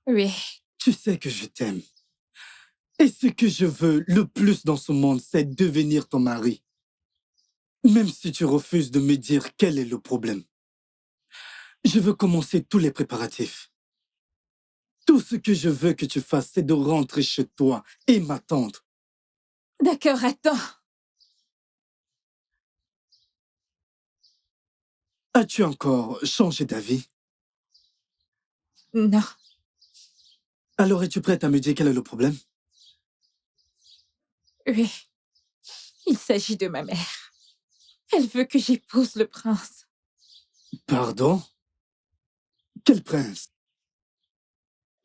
Oui. Tu sais que je t'aime. Et ce que je veux le plus dans ce monde, c'est devenir ton mari. Même si tu refuses de me dire quel est le problème. Je veux commencer tous les préparatifs. Tout ce que je veux que tu fasses, c'est de rentrer chez toi et m'attendre. D'accord, attends. As-tu encore changé d'avis? Non. Alors es-tu prête à me dire quel est le problème? Oui. Il s'agit de ma mère. Elle veut que j'épouse le prince. Pardon? Quel prince?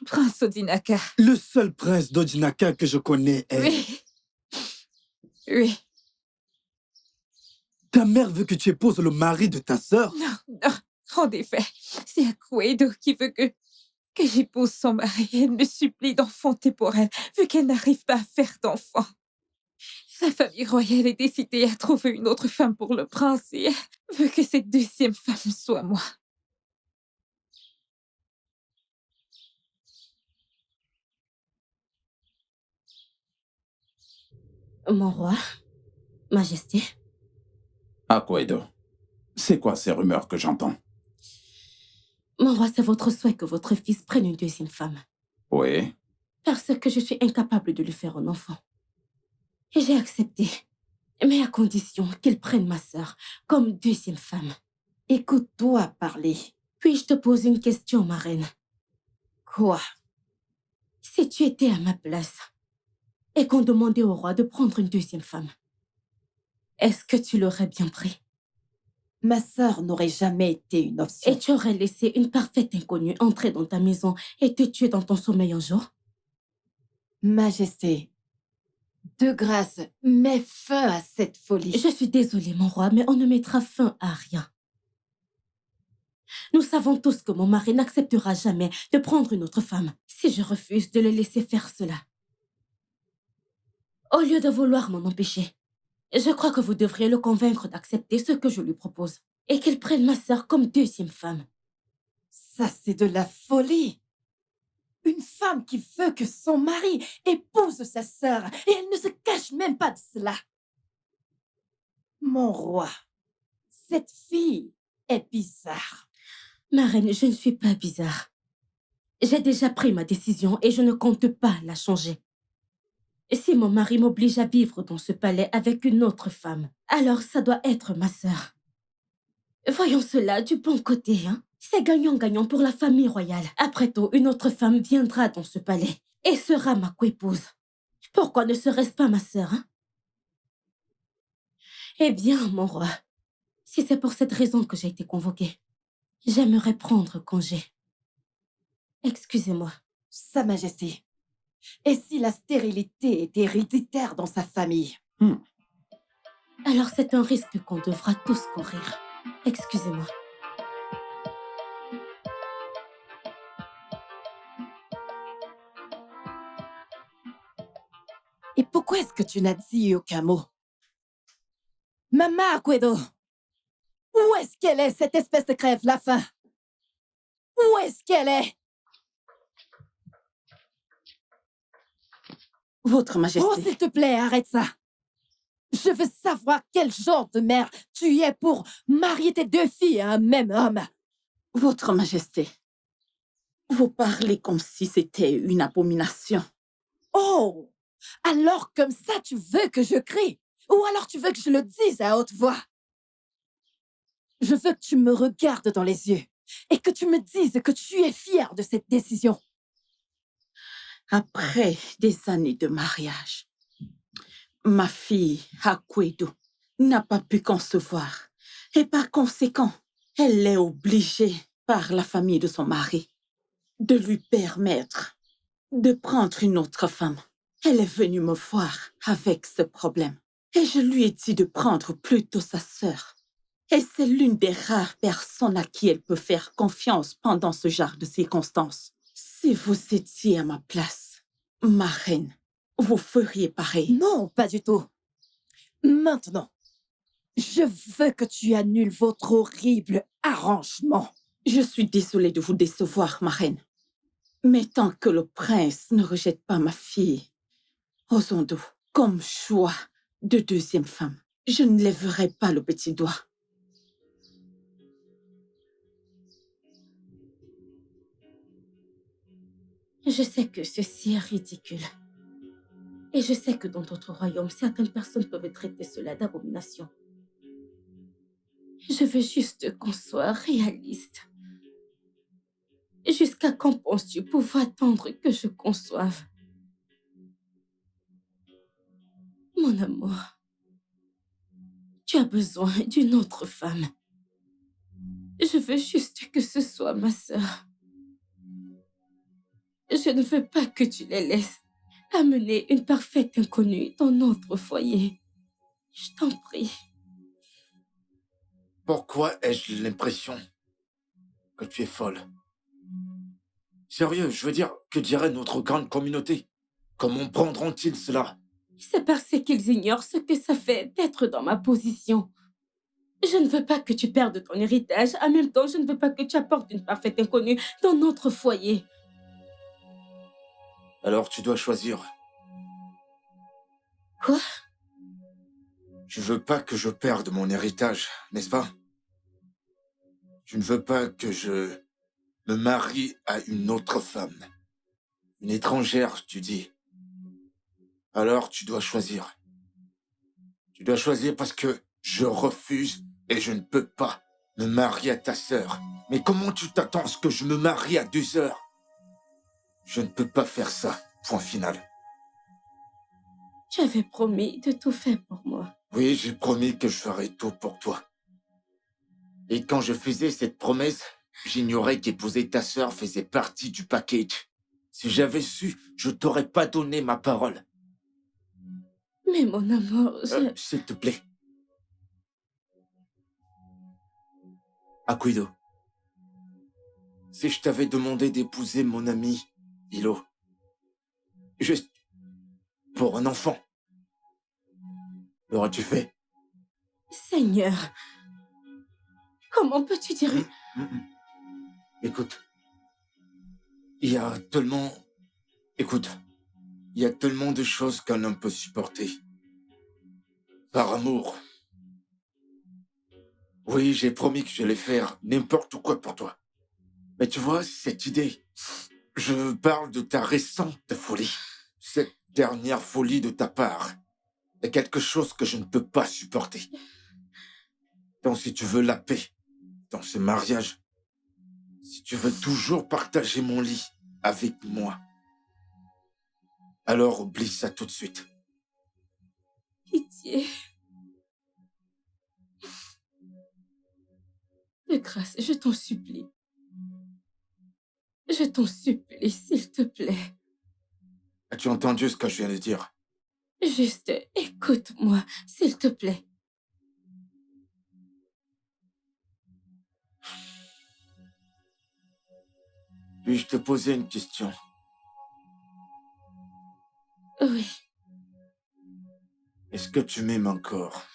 Prince Odinaka. Le seul prince d'Odinaka que je connais est... Oui. Oui. Ta mère veut que tu épouses le mari de ta sœur? Non, non. En effet, c'est Akwedo qui veut que j'épouse son mari. Elle me supplie d'enfanter pour elle, vu qu'elle n'arrive pas à faire d'enfant. La famille royale est décidée à trouver une autre femme pour le prince et veut que cette deuxième femme soit moi. Mon roi, Majesté. Akwedo, c'est quoi ces rumeurs que j'entends? Mon roi, c'est votre souhait que votre fils prenne une deuxième femme. Oui. Parce que je suis incapable de lui faire un enfant. Et j'ai accepté, mais à condition qu'il prenne ma sœur comme deuxième femme. Écoute-toi parler. Puis-je te pose une question, ma reine? Quoi? Si tu étais à ma place et qu'on demandait au roi de prendre une deuxième femme, est-ce que tu l'aurais bien pris? Ma sœur n'aurait jamais été une option. Et tu aurais laissé une parfaite inconnue entrer dans ta maison et te tuer dans ton sommeil un jour? Majesté, de grâce, mets fin à cette folie. Je suis désolée, mon roi, mais on ne mettra fin à rien. Nous savons tous que mon mari n'acceptera jamais de prendre une autre femme si je refuse de le laisser faire cela. Au lieu de vouloir m'en empêcher, je crois que vous devriez le convaincre d'accepter ce que je lui propose et qu'il prenne ma sœur comme deuxième femme. Ça, c'est de la folie. Une femme qui veut que son mari épouse sa sœur et elle ne se cache même pas de cela. Mon roi, cette fille est bizarre. Ma reine, je ne suis pas bizarre. J'ai déjà pris ma décision et je ne compte pas la changer. Et si mon mari m'oblige à vivre dans ce palais avec une autre femme, alors ça doit être ma sœur. Voyons cela du bon côté, hein. C'est gagnant-gagnant pour la famille royale. Après tout, une autre femme viendra dans ce palais et sera ma coépouse. Pourquoi ne serait-ce pas ma sœur, hein? Eh bien, mon roi, si c'est pour cette raison que j'ai été convoquée, j'aimerais prendre congé. Excusez-moi. Sa Majesté, et si la stérilité est héréditaire dans sa famille? Alors c'est un risque qu'on devra tous courir. Excusez-moi. Et pourquoi est-ce que tu n'as dit aucun mot? Mama Aquedo, où est-ce qu'elle est, cette espèce de crève, la faim? Où est-ce qu'elle est? Votre Majesté. Oh, s'il te plaît, arrête ça. Je veux savoir quel genre de mère tu es pour marier tes deux filles à un même homme. Votre Majesté, vous parlez comme si c'était une abomination. Oh, alors comme ça tu veux que je crie? Ou alors tu veux que je le dise à haute voix? Je veux que tu me regardes dans les yeux et que tu me dises que tu es fière de cette décision. Après des années de mariage, ma fille, Aquedo, n'a pas pu concevoir. Et par conséquent, elle est obligée par la famille de son mari de lui permettre de prendre une autre femme. Elle est venue me voir avec ce problème. Et je lui ai dit de prendre plutôt sa sœur. Et c'est l'une des rares personnes à qui elle peut faire confiance pendant ce genre de circonstances. Si vous étiez à ma place, ma reine, vous feriez pareil. Non, pas du tout. Maintenant, je veux que tu annules votre horrible arrangement. Je suis désolée de vous décevoir, ma reine. Mais tant que le prince ne rejette pas ma fille, Ozondo, comme choix de deuxième femme, je ne lèverai pas le petit doigt. Je sais que ceci est ridicule. Et je sais que dans d'autres royaumes, certaines personnes peuvent traiter cela d'abomination. Je veux juste qu'on soit réaliste. Jusqu'à quand penses-tu pouvoir attendre que je conçoive? Mon amour, tu as besoin d'une autre femme. Je veux juste que ce soit ma sœur. Je ne veux pas que tu les laisses amener une parfaite inconnue dans notre foyer. Je t'en prie. Pourquoi ai-je l'impression que tu es folle? Sérieux, je veux dire, que dirait notre grande communauté? Comment prendront-ils cela? C'est parce qu'ils ignorent ce que ça fait d'être dans ma position. Je ne veux pas que tu perdes ton héritage. En même temps, je ne veux pas que tu apportes une parfaite inconnue dans notre foyer. Alors tu dois choisir. Quoi? Tu veux pas que je perde mon héritage, n'est-ce pas? Tu ne veux pas que je me marie à une autre femme. Une étrangère, tu dis. Alors tu dois choisir. Tu dois choisir parce que je refuse et je ne peux pas me marier à ta sœur. Mais comment tu t'attends à ce que je me marie à 2 heures? Je ne peux pas faire ça, point final. Tu avais promis de tout faire pour moi. Oui, j'ai promis que je ferais tout pour toi. Et quand je faisais cette promesse, j'ignorais qu'épouser ta sœur faisait partie du package. Si j'avais su, je t'aurais pas donné ma parole. Mais mon amour, s'il te plaît. Aquedo, si je t'avais demandé d'épouser mon ami, Hilo, juste pour un enfant, l'aurais-tu fait? Seigneur, comment peux-tu dire... Écoute, Il y a tellement... Écoute, il y a tellement de choses qu'un homme peut supporter. Par amour. Oui, j'ai promis que j'allais faire n'importe quoi pour toi. Mais tu vois, cette idée, je parle de ta récente folie. Cette dernière folie de ta part est quelque chose que je ne peux pas supporter. Donc si tu veux la paix dans ce mariage, si tu veux toujours partager mon lit avec moi, alors oublie ça tout de suite. Pitié. De grâce, je t'en supplie. Je t'en supplie, s'il te plaît. As-tu entendu ce que je viens de dire? Juste écoute-moi, s'il te plaît. Puis-je te poser une question? Oui. Est-ce que tu m'aimes encore?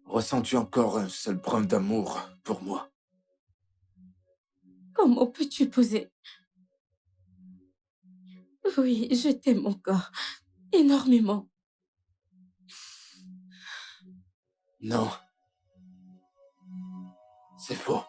Ressens-tu encore un seul brin d'amour pour moi? Comment peux-tu poser? Oui, je t'aime encore. Énormément. Non. C'est faux.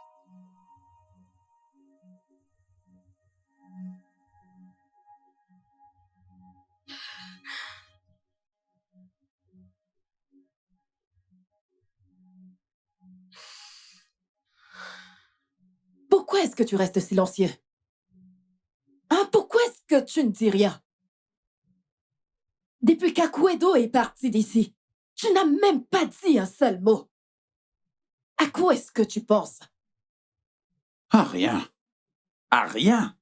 Pourquoi est-ce que tu restes silencieux? Hein, pourquoi est-ce que tu ne dis rien? Depuis qu'Aquedo est parti d'ici, tu n'as même pas dit un seul mot. À quoi est-ce que tu penses? À rien. À rien.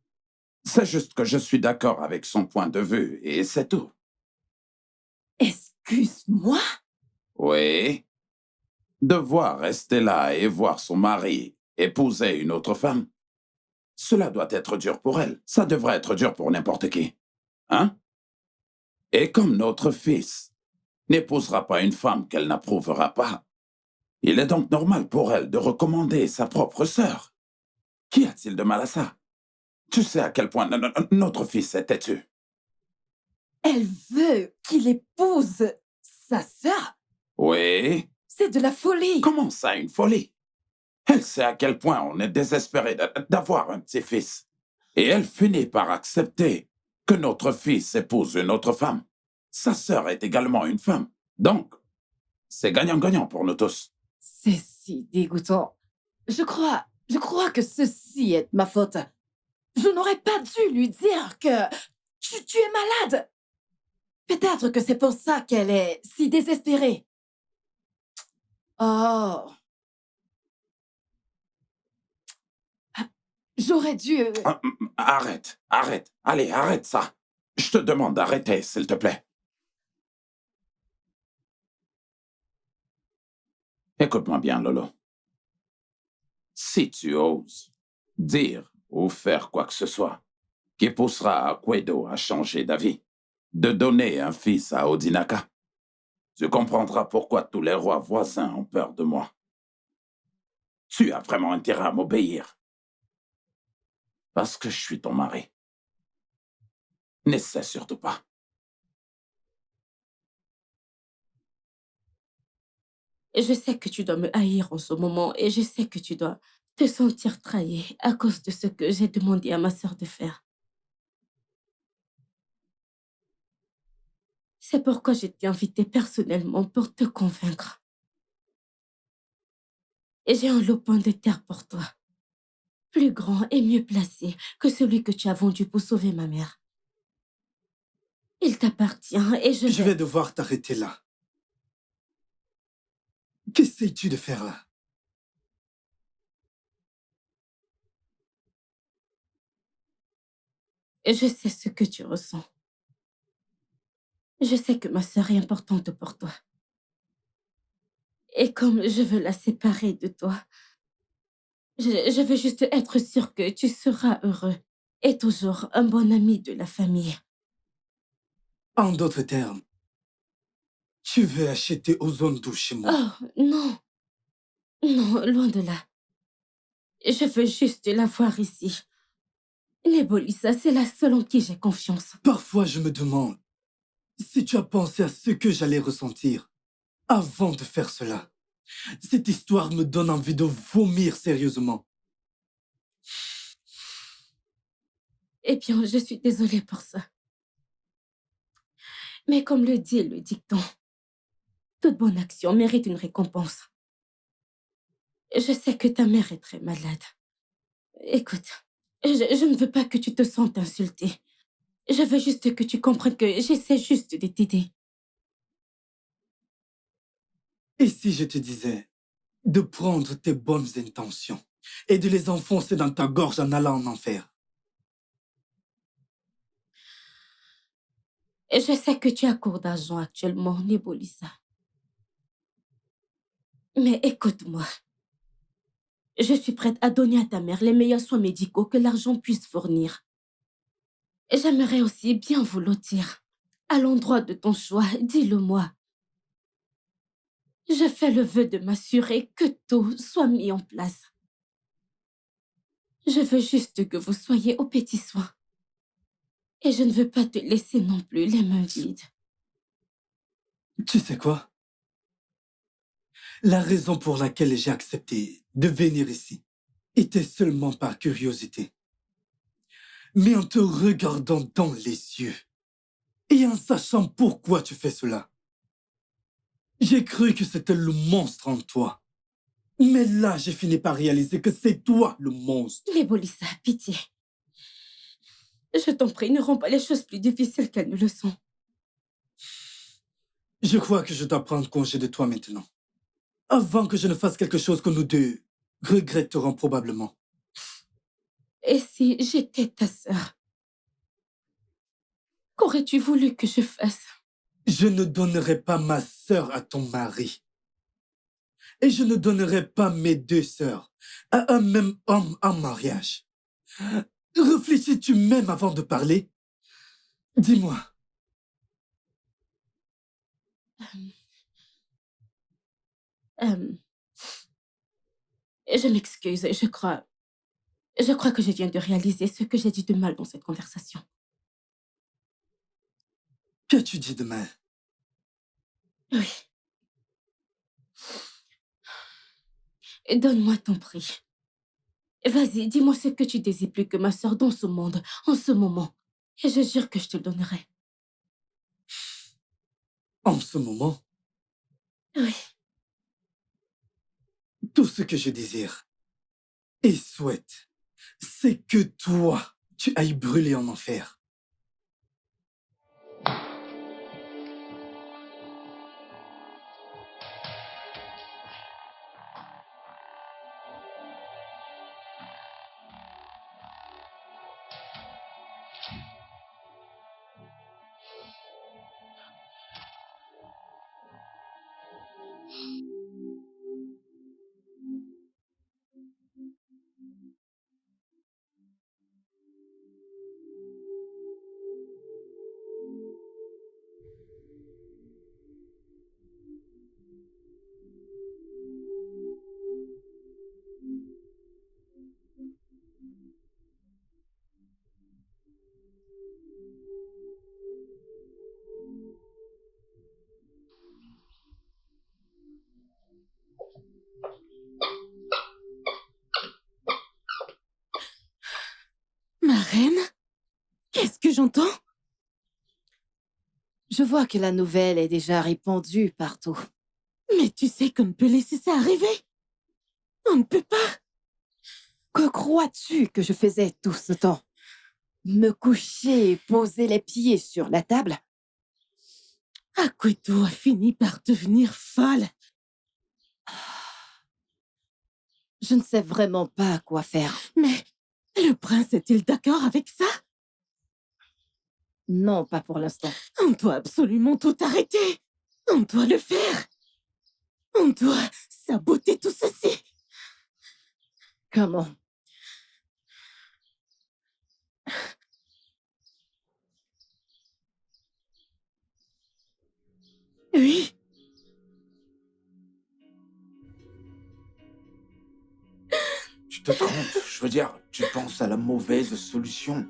C'est juste que je suis d'accord avec son point de vue, et c'est tout. Excuse-moi? Oui. Devoir rester là et voir son mari épouser une autre femme, cela doit être dur pour elle. Ça devrait être dur pour n'importe qui. Hein? Et comme notre fils n'épousera pas une femme qu'elle n'approuvera pas, il est donc normal pour elle de recommander sa propre sœur. Qu'y a-t-il de mal à ça? Tu sais à quel point notre fils est têtu. Elle veut qu'il épouse sa sœur? Oui. C'est de la folie. Comment ça, une folie? Elle sait à quel point on est désespéré d'avoir un petit-fils. Et elle finit par accepter que notre fils épouse une autre femme. Sa sœur est également une femme. Donc, c'est gagnant-gagnant pour nous tous. C'est si dégoûtant. Je crois que ceci est ma faute. Je n'aurais pas dû lui dire que tu es malade. Peut-être que c'est pour ça qu'elle est si désespérée. Oh. J'aurais dû... Arrête. Allez, arrête ça. Je te demande d'arrêter, s'il te plaît. Écoute-moi bien, Lolo. Si tu oses dire ou faire quoi que ce soit qui poussera Aquedo à changer d'avis, de donner un fils à Odinaka, tu comprendras pourquoi tous les rois voisins ont peur de moi. Tu as vraiment intérêt à m'obéir. Parce que je suis ton mari. N'essaie surtout pas. Je sais que tu dois me haïr en ce moment et je sais que tu dois te sentir trahi à cause de ce que j'ai demandé à ma sœur de faire. C'est pourquoi je t'ai invité personnellement pour te convaincre. Et j'ai un lopin de terre pour toi. Plus grand et mieux placé que celui que tu as vendu pour sauver ma mère. Il t'appartient et Je vais devoir t'arrêter là. Qu'essayes-tu de faire là? Je sais ce que tu ressens. Je sais que ma sœur est importante pour toi. Et comme je veux la séparer de toi, je veux juste être sûre que tu seras heureux et toujours un bon ami de la famille. En d'autres termes, tu veux acheter Ozondu chez moi? Oh, non. Non, loin de là. Je veux juste la voir ici. Nebulisa, c'est la seule en qui j'ai confiance. Parfois, je me demande si tu as pensé à ce que j'allais ressentir avant de faire cela. Cette histoire me donne envie de vomir sérieusement. Eh bien, je suis désolée pour ça. Mais comme le dit le dicton, toute bonne action mérite une récompense. Je sais que ta mère est très malade. Écoute, je ne veux pas que tu te sentes insultée. Je veux juste que tu comprennes que j'essaie juste de t'aider. Et si je te disais de prendre tes bonnes intentions et de les enfoncer dans ta gorge en allant en enfer? Je sais que tu as court d'argent actuellement, Nebulisa. Mais écoute-moi. Je suis prête à donner à ta mère les meilleurs soins médicaux que l'argent puisse fournir. J'aimerais aussi bien vous lotir. À l'endroit de ton choix, dis-le-moi. Je fais le vœu de m'assurer que tout soit mis en place. Je veux juste que vous soyez aux petits soins. Et je ne veux pas te laisser non plus les mains vides. Tu sais quoi? La raison pour laquelle j'ai accepté de venir ici était seulement par curiosité. Mais en te regardant dans les yeux et en sachant pourquoi tu fais cela, j'ai cru que c'était le monstre en toi. Mais là, j'ai fini par réaliser que c'est toi le monstre. Nebulisa, pitié. Je t'en prie, ne rends pas les choses plus difficiles qu'elles ne le sont. Je crois que je dois prendre congé de toi maintenant. Avant que je ne fasse quelque chose que nous deux regretterons probablement. Et si j'étais ta sœur, qu'aurais-tu voulu que je fasse? Je ne donnerai pas ma sœur à ton mari. Et je ne donnerai pas mes deux sœurs à un même homme en mariage. Réfléchis-tu même avant de parler? Dis-moi. Je m'excuse, je crois que je viens de réaliser ce que j'ai dit de mal dans cette conversation. Qu'as-tu dit de mal? Oui. Donne-moi ton prix. Vas-y, dis-moi ce que tu désires plus que ma sœur dans ce monde, en ce moment. Et je jure que je te le donnerai. En ce moment? Oui. Tout ce que je désire et souhaite, c'est que toi, tu ailles brûler en enfer. Ma reine? Qu'est-ce que j'entends? Je vois que la nouvelle est déjà répandue partout. Mais tu sais qu'on ne peut laisser ça arriver. On ne peut pas. Que crois-tu que je faisais tout ce temps? Me coucher et poser les pieds sur la table? Akwedo a fini par devenir folle. Je ne sais vraiment pas quoi faire. Mais le prince est-il d'accord avec ça? Non, pas pour l'instant. On doit absolument tout arrêter. On doit le faire. On doit saboter tout ceci. Comment? Oui. Tu te trompes. Je veux dire, tu penses à la mauvaise solution,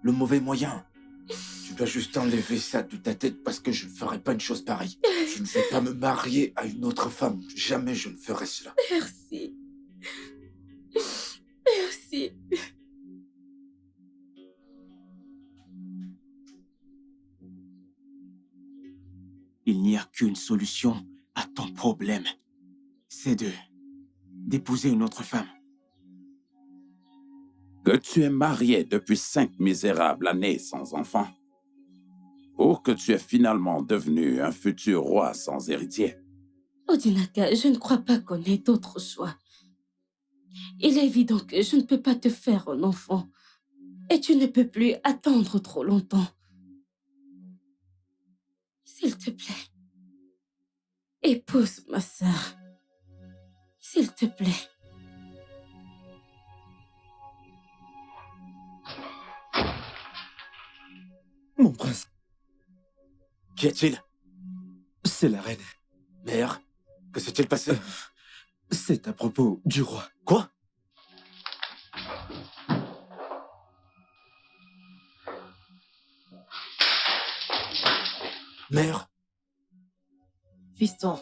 le mauvais moyen. Tu dois juste enlever ça de ta tête parce que je ne ferai pas une chose pareille. Je ne vais pas me marier à une autre femme. Jamais je ne ferai cela. Merci. Merci. Il n'y a qu'une solution à ton problème. C'est d'épouser une autre femme. Que tu es marié depuis 5 misérables années sans enfant, ou que tu es finalement devenu un futur roi sans héritier. Odinaka, je ne crois pas qu'on ait d'autre choix. Il est évident que je ne peux pas te faire un enfant. Et tu ne peux plus attendre trop longtemps. S'il te plaît, épouse ma sœur. S'il te plaît. Mon prince, Qu'y a-t-il? c'est la reine. Mère, que s'est-il passé? C'est à propos du roi. Quoi? Mère? Fiston,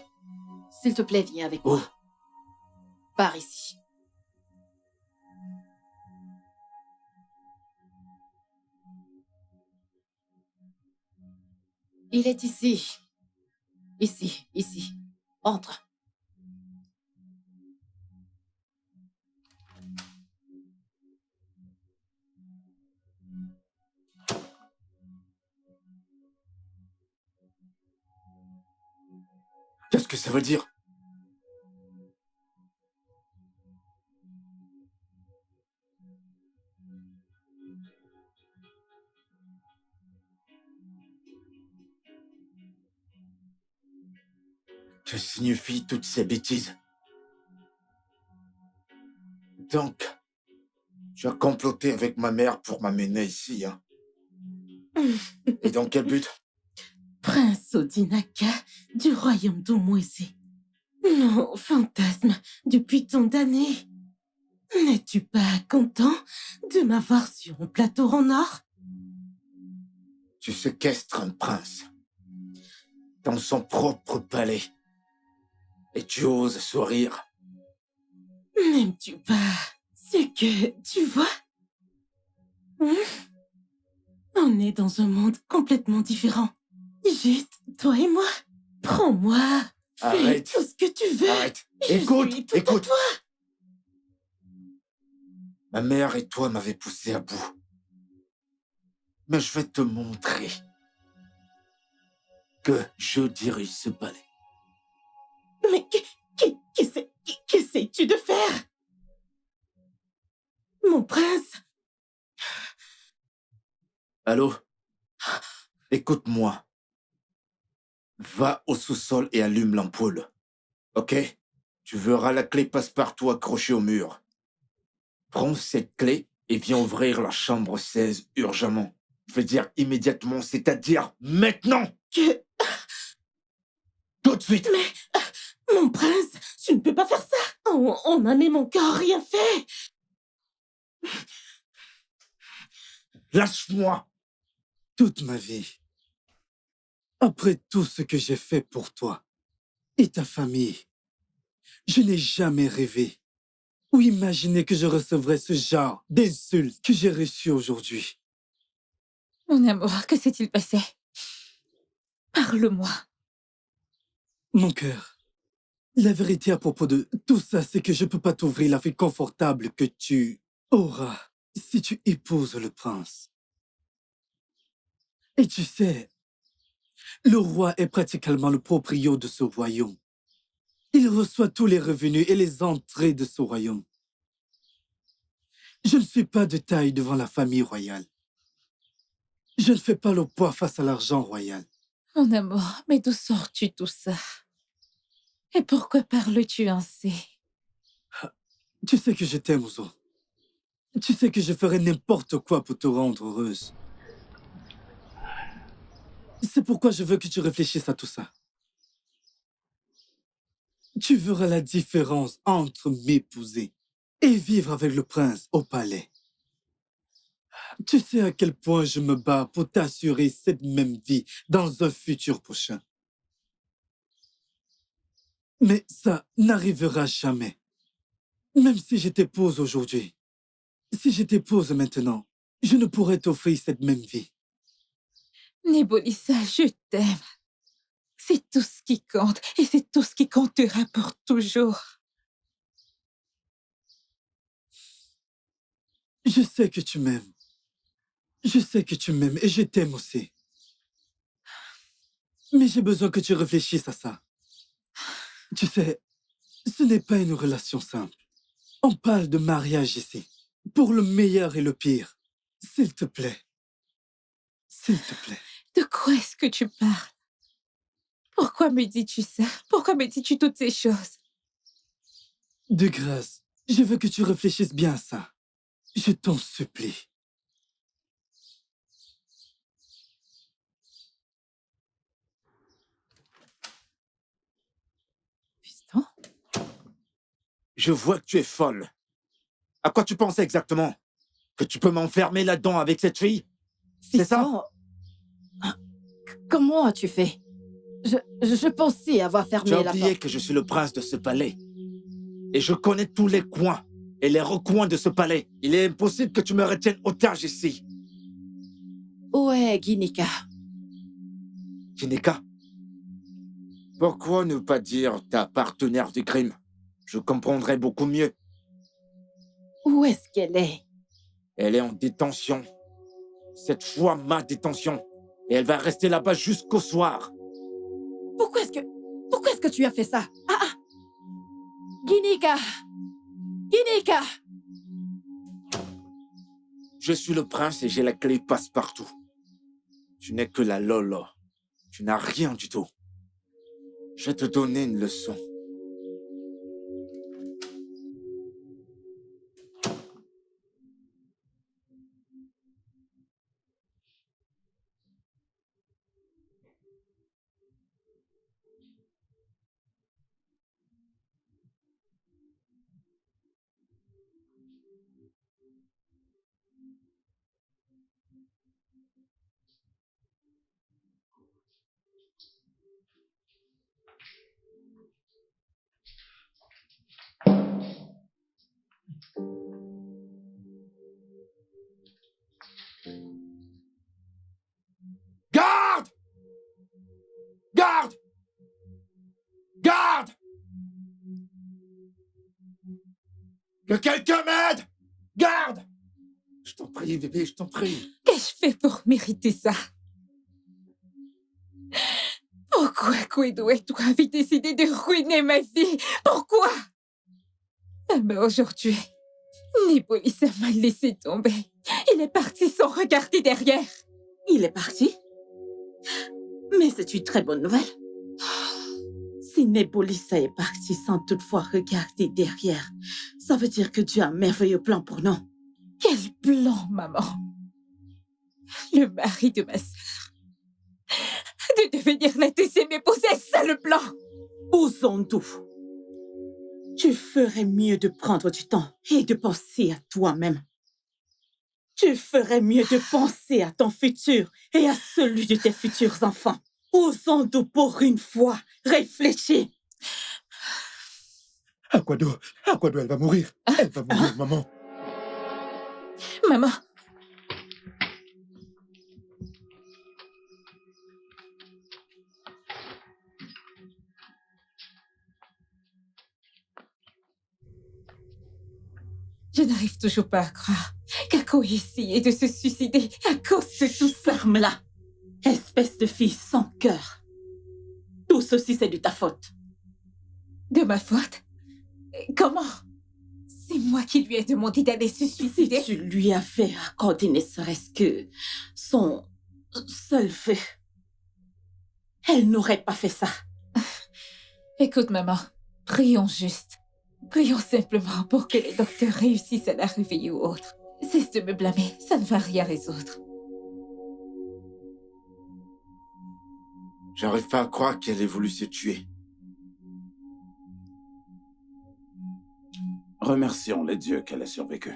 s'il te plaît, viens avec moi. Par ici. Il est ici. Ici. Entre. Qu'est-ce que ça veut dire? Que signifient toutes ces bêtises? Donc, tu as comploté avec ma mère pour m'amener ici, hein? Et dans quel but? Prince Odinaka du royaume d'Omwezi. Mon fantasme depuis tant d'années. N'es-tu pas content de m'avoir sur un plateau en or? Tu séquestres un prince dans son propre palais et tu oses sourire. N'aimes-tu pas ce que tu vois? On est dans un monde complètement différent. Juste toi et moi. Prends-moi. Fais Arrête. tout ce que tu veux. Arrête. Je Écoute, suis tout à écoute. toi. Ma mère et toi m'avez poussé à bout. Mais je vais te montrer que je dirige ce palais. Mais qu'essaies-tu de faire? Mon prince? Allô? Écoute-moi. Va au sous-sol et allume l'ampoule. Ok? Tu verras la clé passe-partout accrochée au mur. Prends cette clé et viens ouvrir la chambre 16 urgemment. Je veux dire immédiatement, c'est-à-dire maintenant! Tout de suite! Mais, mon prince, tu ne peux pas faire ça. On n'a même encore rien fait. Lâche-moi! Toute ma vie, après tout ce que j'ai fait pour toi et ta famille, je n'ai jamais rêvé ou imaginé que je recevrais ce genre d'insultes que j'ai reçues aujourd'hui. Mon amour, que s'est-il passé? Parle-moi. Mon cœur, la vérité à propos de tout ça, c'est que je peux pas t'ouvrir la vie confortable que tu auras si tu épouses le prince. Et tu sais, le roi est pratiquement le proprio de ce royaume. Il reçoit tous les revenus et les entrées de ce royaume. Je ne suis pas de taille devant la famille royale. Je ne fais pas le poids face à l'argent royal. Mon amour, mais d'où sors-tu tout ça? Et pourquoi parles-tu ainsi? Tu sais que je t'aime, Ouzo. Tu sais que je ferai n'importe quoi pour te rendre heureuse. C'est pourquoi je veux que tu réfléchisses à tout ça. Tu verras la différence entre m'épouser et vivre avec le prince au palais. Tu sais à quel point je me bats pour t'assurer cette même vie dans un futur prochain. Mais ça n'arrivera jamais. Même si je t'épouse aujourd'hui, si je t'épouse maintenant, je ne pourrais t'offrir cette même vie. Nébulissa, je t'aime. C'est tout ce qui compte et c'est tout ce qui comptera pour toujours. Je sais que tu m'aimes. Je sais que tu m'aimes et je t'aime aussi. Mais j'ai besoin que tu réfléchisses à ça. Tu sais, ce n'est pas une relation simple. On parle de mariage ici, pour le meilleur et le pire. S'il te plaît. S'il te plaît. De quoi est-ce que tu parles? Pourquoi me dis-tu ça? Pourquoi me dis-tu toutes ces choses? De grâce, je veux que tu réfléchisses bien à ça. Je t'en supplie. Fiston? Je vois que tu es folle. À quoi tu pensais exactement? Que tu peux m'enfermer là-dedans avec cette fille? C'est ça? Comment as-tu fait? Je pensais avoir fermé Tu la as porte. oublié que je suis le prince de ce palais. Et je connais tous les coins et les recoins de ce palais. Il est impossible que tu me retiennes otage ici. Où est Ginika? Ginika? Pourquoi ne pas dire ta partenaire du crime? Je comprendrais beaucoup mieux. Où est-ce qu'elle est? Elle est en détention. Cette fois, ma détention. Et elle va rester là-bas jusqu'au soir. Pourquoi est-ce que tu as fait ça? Ah! Ginika! Ginika! Je suis le prince et j'ai la clé passe-partout. Tu n'es que la lolo. Tu n'as rien du tout. Je vais te donner une leçon. Garde! Garde! Garde! Que quelqu'un m'aide! Garde! Je t'en prie, bébé, je t'en prie. Qu'ai-je fait pour mériter ça? Pourquoi Kwedo et toi avez décidé de ruiner ma vie? Pourquoi? Mais aujourd'hui, Nébulissa m'a laissé tomber. Il est parti sans regarder derrière. Il est parti? Mais c'est une très bonne nouvelle. Si Nébulissa est parti sans toutefois regarder derrière, ça veut dire que tu as un merveilleux plan pour nous. Quel plan, maman? Le mari de ma sœur. De devenir la deuxième épouse, c'est ça le plan? Ouzondou, tu ferais mieux de prendre du temps et de penser à toi-même. Tu ferais mieux de penser à ton futur et à celui de tes futurs enfants. Ouzondou, pour une fois, réfléchis. Aquado, elle va mourir. Elle va mourir, maman. Maman. Je n'arrive toujours pas à croire qu'Ako ait essayé de se suicider à cause de tout ça. Ferme-la, espèce de fille sans cœur. Tout ceci, c'est de ta faute. De ma faute? Comment? C'est moi qui lui ai demandé d'aller se suicider. Si tu lui avais accordé ne serait-ce que son seul feu, elle n'aurait pas fait ça. Écoute, maman, prions juste. Prions simplement pour que les docteurs réussissent à la réveiller ou autre. Cesse de me blâmer, ça ne va rien résoudre. J'arrive pas à croire qu'elle ait voulu se tuer. Remercions les dieux qu'elle ait survécu.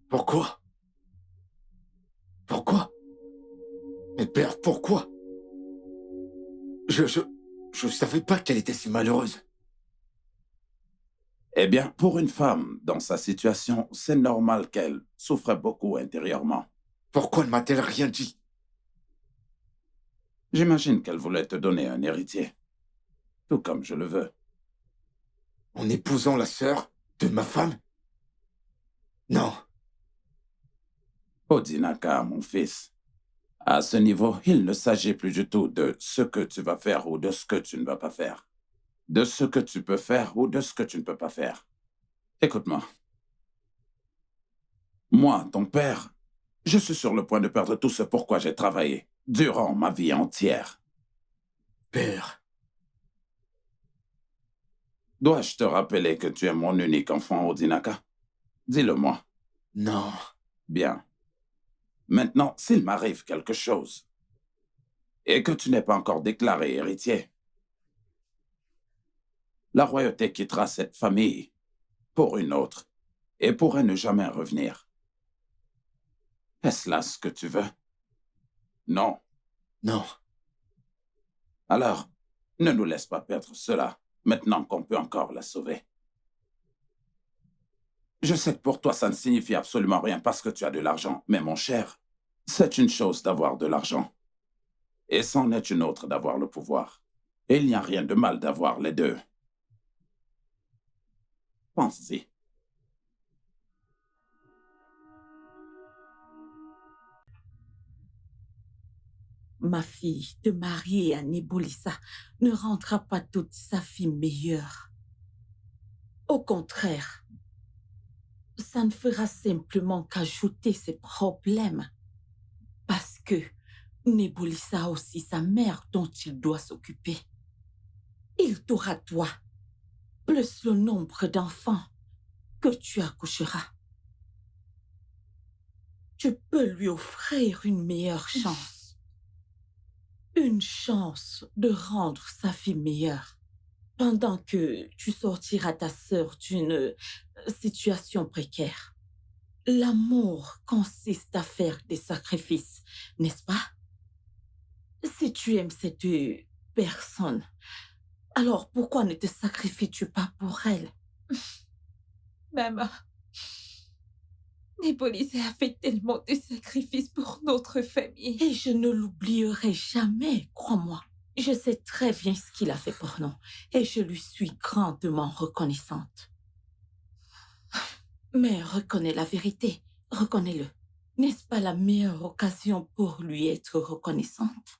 Pourquoi? Pourquoi? Mais père, pourquoi? Je savais pas qu'elle était si malheureuse. Eh bien, pour une femme dans sa situation, c'est normal qu'elle souffre beaucoup intérieurement. Pourquoi ne m'a-t-elle rien dit? J'imagine qu'elle voulait te donner un héritier. Tout comme je le veux. En épousant la sœur de ma femme? Non. Odinaka, mon fils. À ce niveau, il ne s'agit plus du tout de ce que tu vas faire ou de ce que tu ne vas pas faire. De ce que tu peux faire ou de ce que tu ne peux pas faire. Écoute-moi. Moi, ton père, je suis sur le point de perdre tout ce pourquoi j'ai travaillé durant ma vie entière. Père. Dois-je te rappeler que tu es mon unique enfant, Odinaka? Dis-le-moi. Non. Bien. Maintenant, s'il m'arrive quelque chose, et que tu n'es pas encore déclaré héritier, la royauté quittera cette famille pour une autre et pourrait ne jamais revenir. Est-ce là ce que tu veux? Non. Non. Alors, ne nous laisse pas perdre cela, maintenant qu'on peut encore la sauver. Je sais que pour toi, ça ne signifie absolument rien parce que tu as de l'argent, mais mon cher, c'est une chose d'avoir de l'argent. Et c'en est une autre d'avoir le pouvoir. Et il n'y a rien de mal d'avoir les deux. Pense-y. Ma fille, te marier à Nebulisa ne rendra pas toute sa vie meilleure. Au contraire, ça ne fera simplement qu'ajouter ses problèmes. Parce que Nebulisa a aussi sa mère dont il doit s'occuper. Il t'aura toi, plus le nombre d'enfants que tu accoucheras. Tu peux lui offrir une meilleure chance. Une chance de rendre sa vie meilleure. Pendant que tu sortiras ta sœur d'une situation précaire. L'amour consiste à faire des sacrifices, n'est-ce pas? Si tu aimes cette personne, alors pourquoi ne te sacrifies-tu pas pour elle? Maman, Nebulisa a fait tellement de sacrifices pour notre famille. Et je ne l'oublierai jamais, crois-moi. Je sais très bien ce qu'il a fait pour nous et je lui suis grandement reconnaissante. Mais reconnais la vérité, reconnais-le. N'est-ce pas la meilleure occasion pour lui être reconnaissante?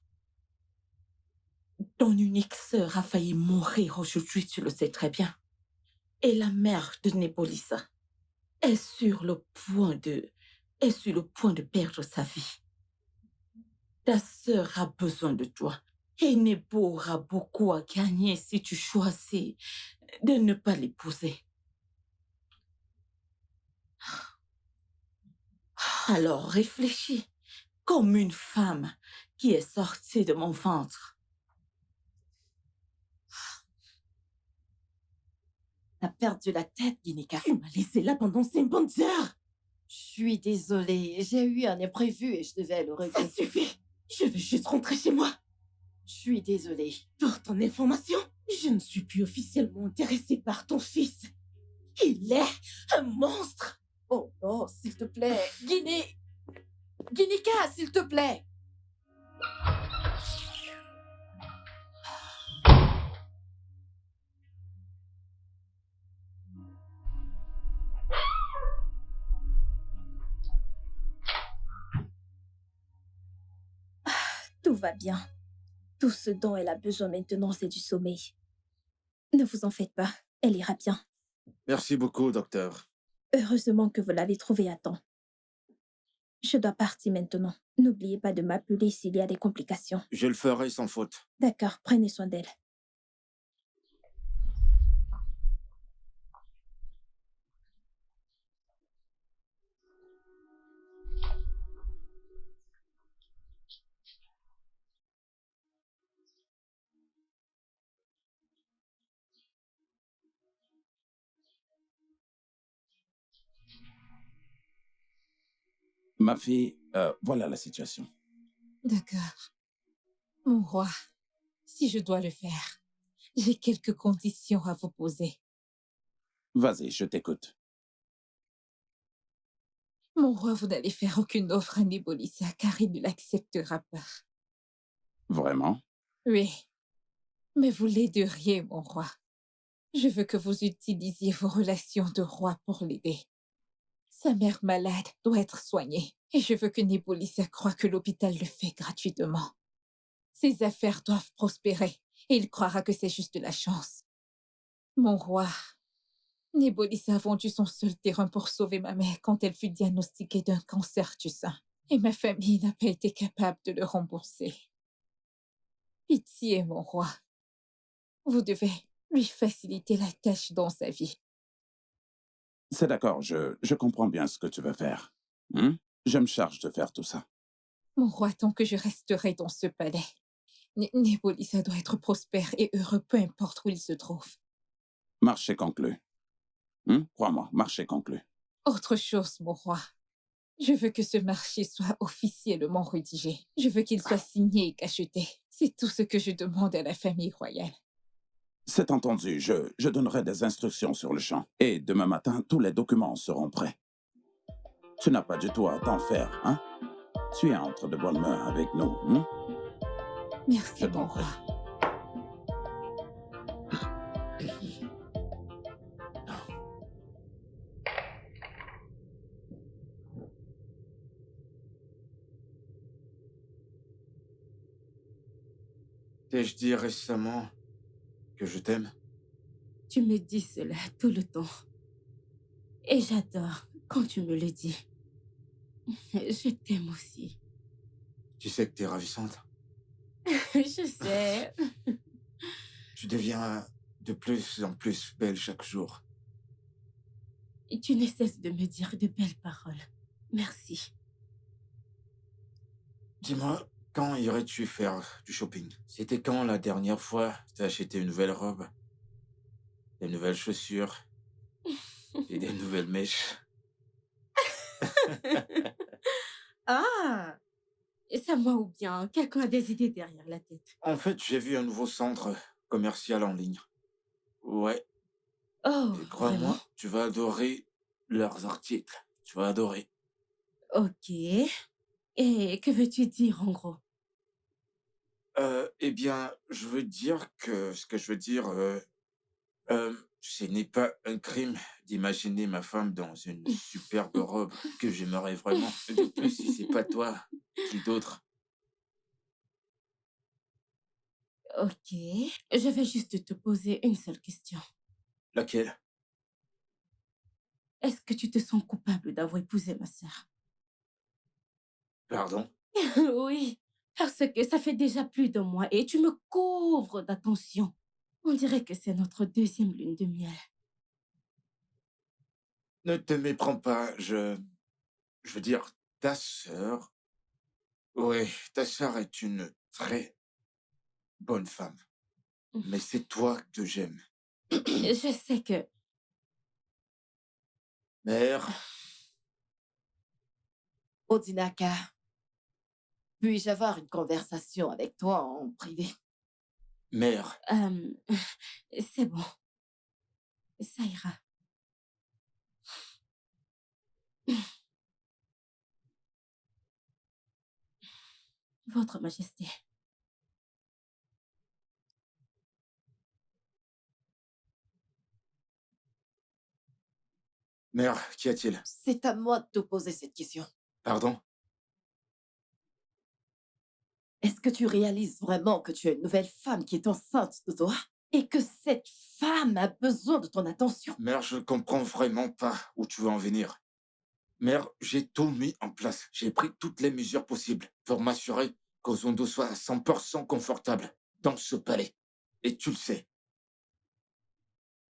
Ton unique sœur a failli mourir aujourd'hui, tu le sais très bien. Et la mère de Nebulisa est sur le point de perdre sa vie. Ta sœur a besoin de toi. Et Nebo aura beaucoup à gagner si tu choisis de ne pas l'épouser. Alors réfléchis, comme une femme qui est sortie de mon ventre. T'as perdu la tête, Ginika. Tu m'as laissé là pendant 5 bonnes heures. Je suis désolée, j'ai eu un imprévu et je devais le Ça regretter. suffit. Je veux juste rentrer chez moi. Je suis désolée. Pour ton information, je ne suis plus officiellement intéressée par ton fils. Il est un monstre. Oh non, s'il te plaît. Ginika, s'il te plaît. Tout va bien. Tout ce dont elle a besoin maintenant, c'est du sommeil. Ne vous en faites pas, elle ira bien. Merci beaucoup, docteur. Heureusement que vous l'avez trouvée à temps. Je dois partir maintenant. N'oubliez pas de m'appeler s'il y a des complications. Je le ferai sans faute. D'accord, prenez soin d'elle. Ma fille, voilà la situation. D'accord. Mon roi, si je dois le faire, j'ai quelques conditions à vous poser. Vas-y, je t'écoute. Mon roi, vous n'allez faire aucune offre à Nebolissa car il ne l'acceptera pas. Vraiment? Oui, mais vous l'aideriez, mon roi. Je veux que vous utilisiez vos relations de roi pour l'aider. Sa mère malade doit être soignée et je veux que Nebolissa croie que l'hôpital le fait gratuitement. Ses affaires doivent prospérer et il croira que c'est juste de la chance. Mon roi, Nebolissa a vendu son seul terrain pour sauver ma mère quand elle fut diagnostiquée d'un cancer du sein. Et ma famille n'a pas été capable de le rembourser. Pitié, mon roi. Vous devez lui faciliter la tâche dans sa vie. C'est d'accord, je comprends bien ce que tu veux faire. Je me charge de faire tout ça. Mon roi, tant que je resterai dans ce palais, Nebolissa doit être prospère et heureux, peu importe où il se trouve. Marché conclu. Crois-moi, marché conclu. Autre chose, mon roi. Je veux que ce marché soit officiellement rédigé. Je veux qu'il soit signé et cacheté. C'est tout ce que je demande à la famille royale. C'est entendu, je donnerai des instructions sur le champ. Et demain matin, tous les documents seront prêts. Tu n'as pas du tout à t'en faire, hein? Tu es entre de bonnes mains avec nous, Merci, mon roi. T'ai-je dit récemment que je t'aime? Tu me dis cela tout le temps. Et j'adore quand tu me le dis. Je t'aime aussi. Tu sais que t'es ravissante. Je sais. Tu deviens de plus en plus belle chaque jour. Et tu ne cesses de me dire de belles paroles. Merci. Dis-moi, quand irais-tu faire du shopping? C'était quand la dernière fois t'as acheté une nouvelle robe, des nouvelles chaussures et des nouvelles mèches? Ah! C'est moi ou bien quelqu'un a des idées derrière la tête? En fait, j'ai vu un nouveau centre commercial en ligne. Ouais. Oh, Et crois-moi, vraiment? tu vas adorer leurs articles. Tu vas adorer. Ok. Et que veux-tu dire en gros? Eh bien, je veux dire que ce que je veux dire, ce n'est pas un crime d'imaginer ma femme dans une superbe robe que j'aimerais vraiment. De plus, si c'est pas toi, qui d'autre? Ok. Je vais juste te poser une seule question. Laquelle? Est-ce que tu te sens coupable d'avoir épousé ma sœur? Pardon? Oui, parce que ça fait déjà plus de mois et tu me couvres d'attention. On dirait que c'est notre deuxième lune de miel. Ne te méprends pas, je veux dire, ta sœur... Oui, ta sœur est une très bonne femme. Mais c'est toi que j'aime. Je sais que... Mère, Odinaka, puis-je avoir une conversation avec toi en privé? mère, c'est bon. Ça ira. Votre Majesté. mère, qu'y a-t-il? C'est à moi de te poser cette question. Pardon? Est-ce que tu réalises vraiment que tu as une nouvelle femme qui est enceinte de toi et que cette femme a besoin de ton attention? Mère, je comprends vraiment pas où tu veux en venir. Mère, j'ai tout mis en place. J'ai pris toutes les mesures possibles pour m'assurer qu'Ozondo soit à 100% confortable dans ce palais. Et tu le sais.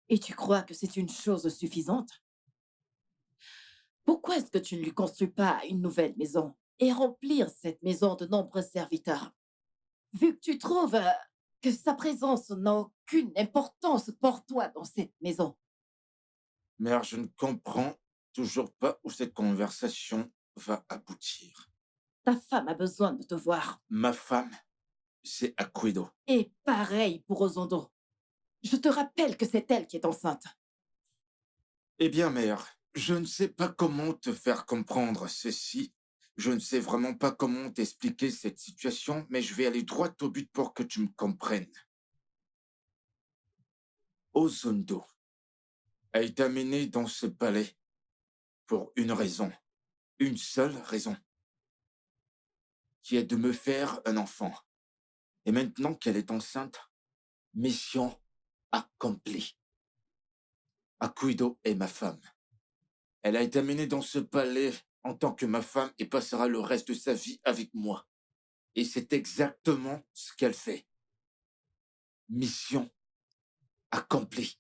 Et tu crois que c'est une chose suffisante? Pourquoi est-ce que tu ne lui construis pas une nouvelle maison et remplir cette maison de nombreux serviteurs? Vu que tu trouves que sa présence n'a aucune importance pour toi dans cette maison. Mère, je ne comprends toujours pas où cette conversation va aboutir. Ta femme a besoin de te voir. Ma femme, c'est Akuido. Et pareil pour Ozondo. Je te rappelle que c'est elle qui est enceinte. Eh bien, mère, je ne sais pas comment te faire comprendre ceci. Je ne sais vraiment pas comment t'expliquer cette situation, mais je vais aller droit au but pour que tu me comprennes. Ozondo a été amené dans ce palais pour une raison, une seule raison, qui est de me faire un enfant. Et maintenant qu'elle est enceinte, mission accomplie. Akuido est ma femme. Elle a été amenée dans ce palais en tant que ma femme et passera le reste de sa vie avec moi. Et c'est exactement ce qu'elle fait. Mission accomplie.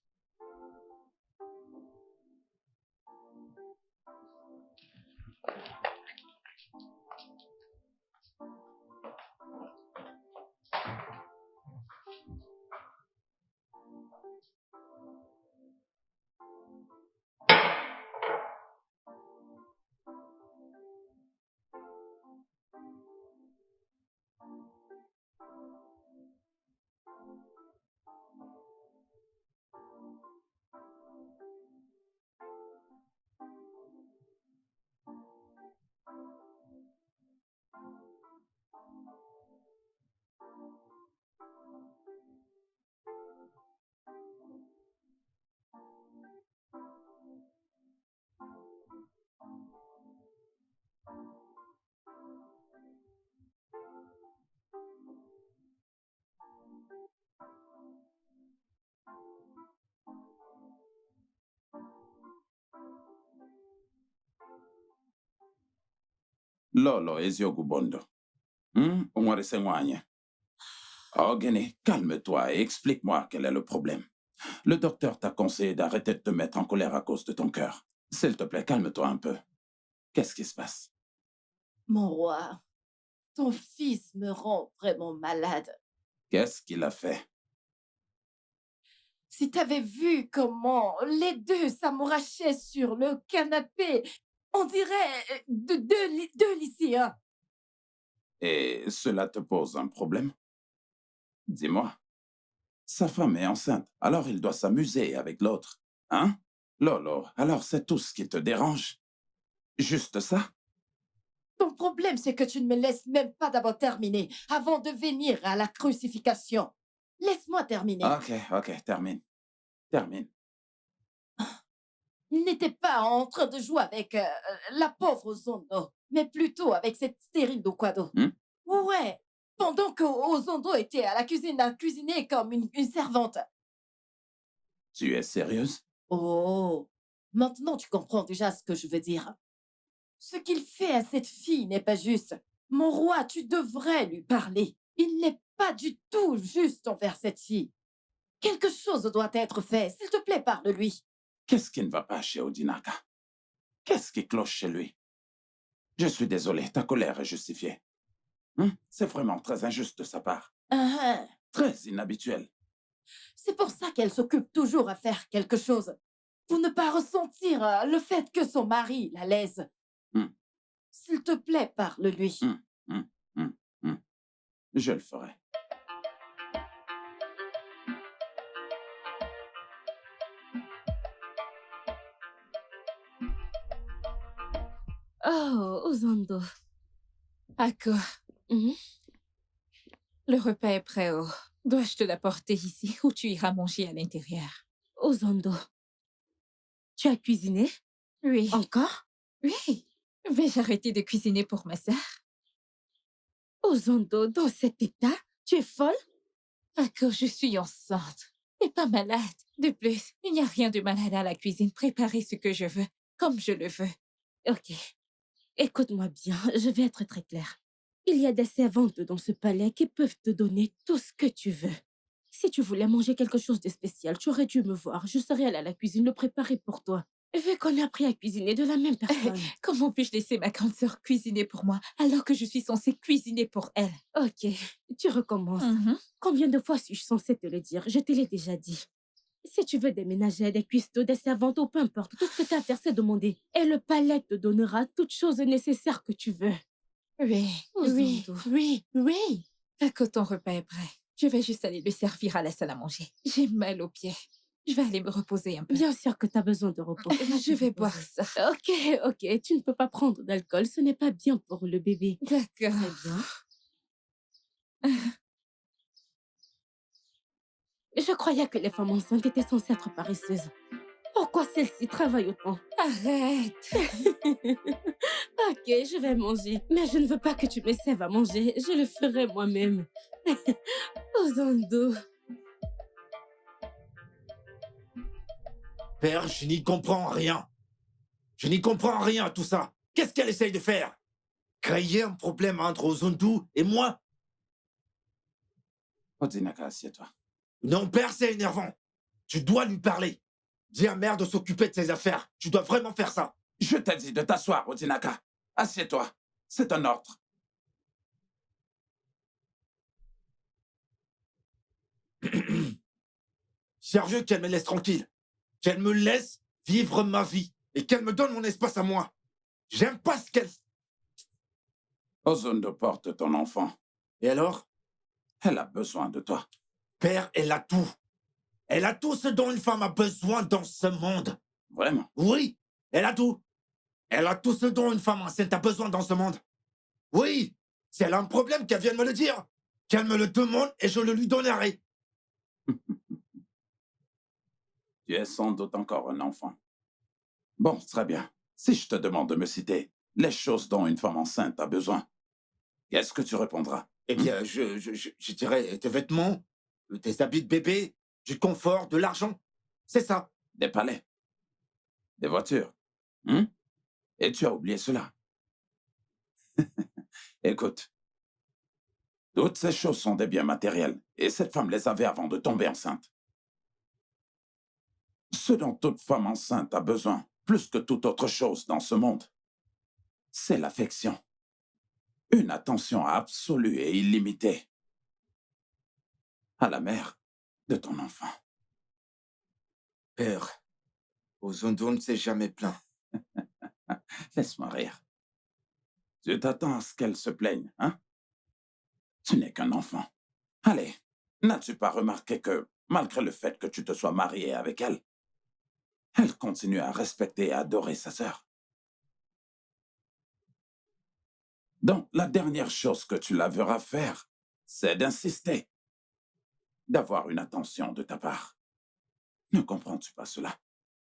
Lolo Eziogubondo. Oh, Guinée, calme-toi et explique-moi quel est le problème. Le docteur t'a conseillé d'arrêter de te mettre en colère à cause de ton cœur. S'il te plaît, calme-toi un peu. Qu'est-ce qui se passe? Mon roi, ton fils me rend vraiment malade. Qu'est-ce qu'il a fait? Si t'avais vu comment les deux s'amourachaient sur le canapé, on dirait deux lycéens. Et cela te pose un problème? Dis-moi. Sa femme est enceinte, alors il doit s'amuser avec l'autre. Hein? Lolo, alors c'est tout ce qui te dérange? Juste ça? Ton problème, c'est que tu ne me laisses même pas d'abord terminer avant de venir à la crucifixion. Laisse-moi terminer. Ok, termine. Termine. Il n'était pas en train de jouer avec la pauvre Ozondo, mais plutôt avec cette stérile d'Okwado. Ouais, pendant que Ozondo était à la cuisine à cuisiner comme une servante. Tu es sérieuse? Oh, maintenant tu comprends déjà ce que je veux dire. Ce qu'il fait à cette fille n'est pas juste. Mon roi, tu devrais lui parler. Il n'est pas du tout juste envers cette fille. Quelque chose doit être fait. S'il te plaît, parle-lui. Qu'est-ce qui ne va pas chez Odinaka? Qu'est-ce qui cloche chez lui? Je suis désolé, ta colère est justifiée. C'est vraiment très injuste de sa part. Très inhabituel. C'est pour ça qu'elle s'occupe toujours à faire quelque chose. Pour ne pas ressentir le fait que son mari la lèse. S'il te plaît, parle-lui. Je le ferai. Oh, Ozondo. Ako. Le repas est prêt. Dois-je te l'apporter ici ou tu iras manger à l'intérieur? Ozondo. Tu as cuisiné? Oui. Encore? Oui. Vais-je arrêter de cuisiner pour ma sœur? Ozondo, dans cet état, tu es folle? Ako, je suis enceinte. Et pas malade. De plus, il n'y a rien de malade à la cuisine. Préparer ce que je veux, comme je le veux. Ok. Écoute-moi bien, je vais être très claire. Il y a des servantes dans ce palais qui peuvent te donner tout ce que tu veux. Si tu voulais manger quelque chose de spécial, tu aurais dû me voir. Je serais allée à la cuisine le préparer pour toi. Vu qu'on a appris à cuisiner de la même personne. Comment puis-je laisser ma grande sœur cuisiner pour moi alors que je suis censée cuisiner pour elle? Ok, tu recommences. Combien de fois suis-je censée te le dire? Je te l'ai déjà dit. Si tu veux déménager, des cuistots, des servantes ou peu importe, tout ce que tu as à faire, c'est demander. Et le palais te donnera toutes choses nécessaires que tu veux. Oui, oui, Ozondo. oui. Quand ton repas est prêt, je vais juste aller le servir à la salle à manger. J'ai mal aux pieds. Je vais aller me reposer un peu. Bien sûr que tu as besoin de repos. Je vais boire ça. Ok, tu ne peux pas prendre d'alcool, ce n'est pas bien pour le bébé. D'accord. Très bien. Je croyais que les femmes enceintes étaient censées être paresseuses. Pourquoi celles-ci travaillent autant? Arrête. Ok, je vais manger. Mais je ne veux pas que tu me serves à manger. Je le ferai moi-même. Ozondo. Père, je n'y comprends rien. Je n'y comprends rien à tout ça. Qu'est-ce qu'elle essaye de faire? Créer un problème entre Ozondu et moi? Odinaka, assieds-toi. Non, père, c'est énervant. Tu dois lui parler. Dis à mère de s'occuper de ses affaires. Tu dois vraiment faire ça. Je t'ai dit de t'asseoir, Odinaka. Assieds-toi. C'est un ordre. Sérieux qu'elle me laisse tranquille. Qu'elle me laisse vivre ma vie. Et qu'elle me donne mon espace à moi. J'aime pas ce qu'elle... Ozondo porte ton enfant. Et alors? Elle a besoin de toi. Père, elle a tout. Elle a tout ce dont une femme a besoin dans ce monde. Vraiment? Oui, elle a tout. Elle a tout ce dont une femme enceinte a besoin dans ce monde. Oui, si elle a un problème, qu'elle vienne me le dire. Qu'elle me le demande et je le lui donnerai. Tu es sans doute encore un enfant. Bon, très bien. Si je te demande de me citer les choses dont une femme enceinte a besoin, qu'est-ce que tu répondras? Eh bien, je dirais des vêtements, des habits de bébé, du confort, de l'argent. C'est ça. Des palais, des voitures. Et tu as oublié cela. Écoute, toutes ces choses sont des biens matériels, et cette femme les avait avant de tomber enceinte. Ce dont toute femme enceinte a besoin, plus que toute autre chose dans ce monde, c'est l'affection. Une attention absolue et illimitée à la mère de ton enfant. Père, Ozondo ne s'est jamais plaint. Laisse-moi rire. Tu t'attends à ce qu'elle se plaigne, hein? Tu n'es qu'un enfant. Allez, n'as-tu pas remarqué que, malgré le fait que tu te sois marié avec elle, elle continue à respecter et à adorer sa sœur? Donc, la dernière chose que tu la verras faire, c'est d'insister, d'avoir une attention de ta part. Ne comprends-tu pas cela?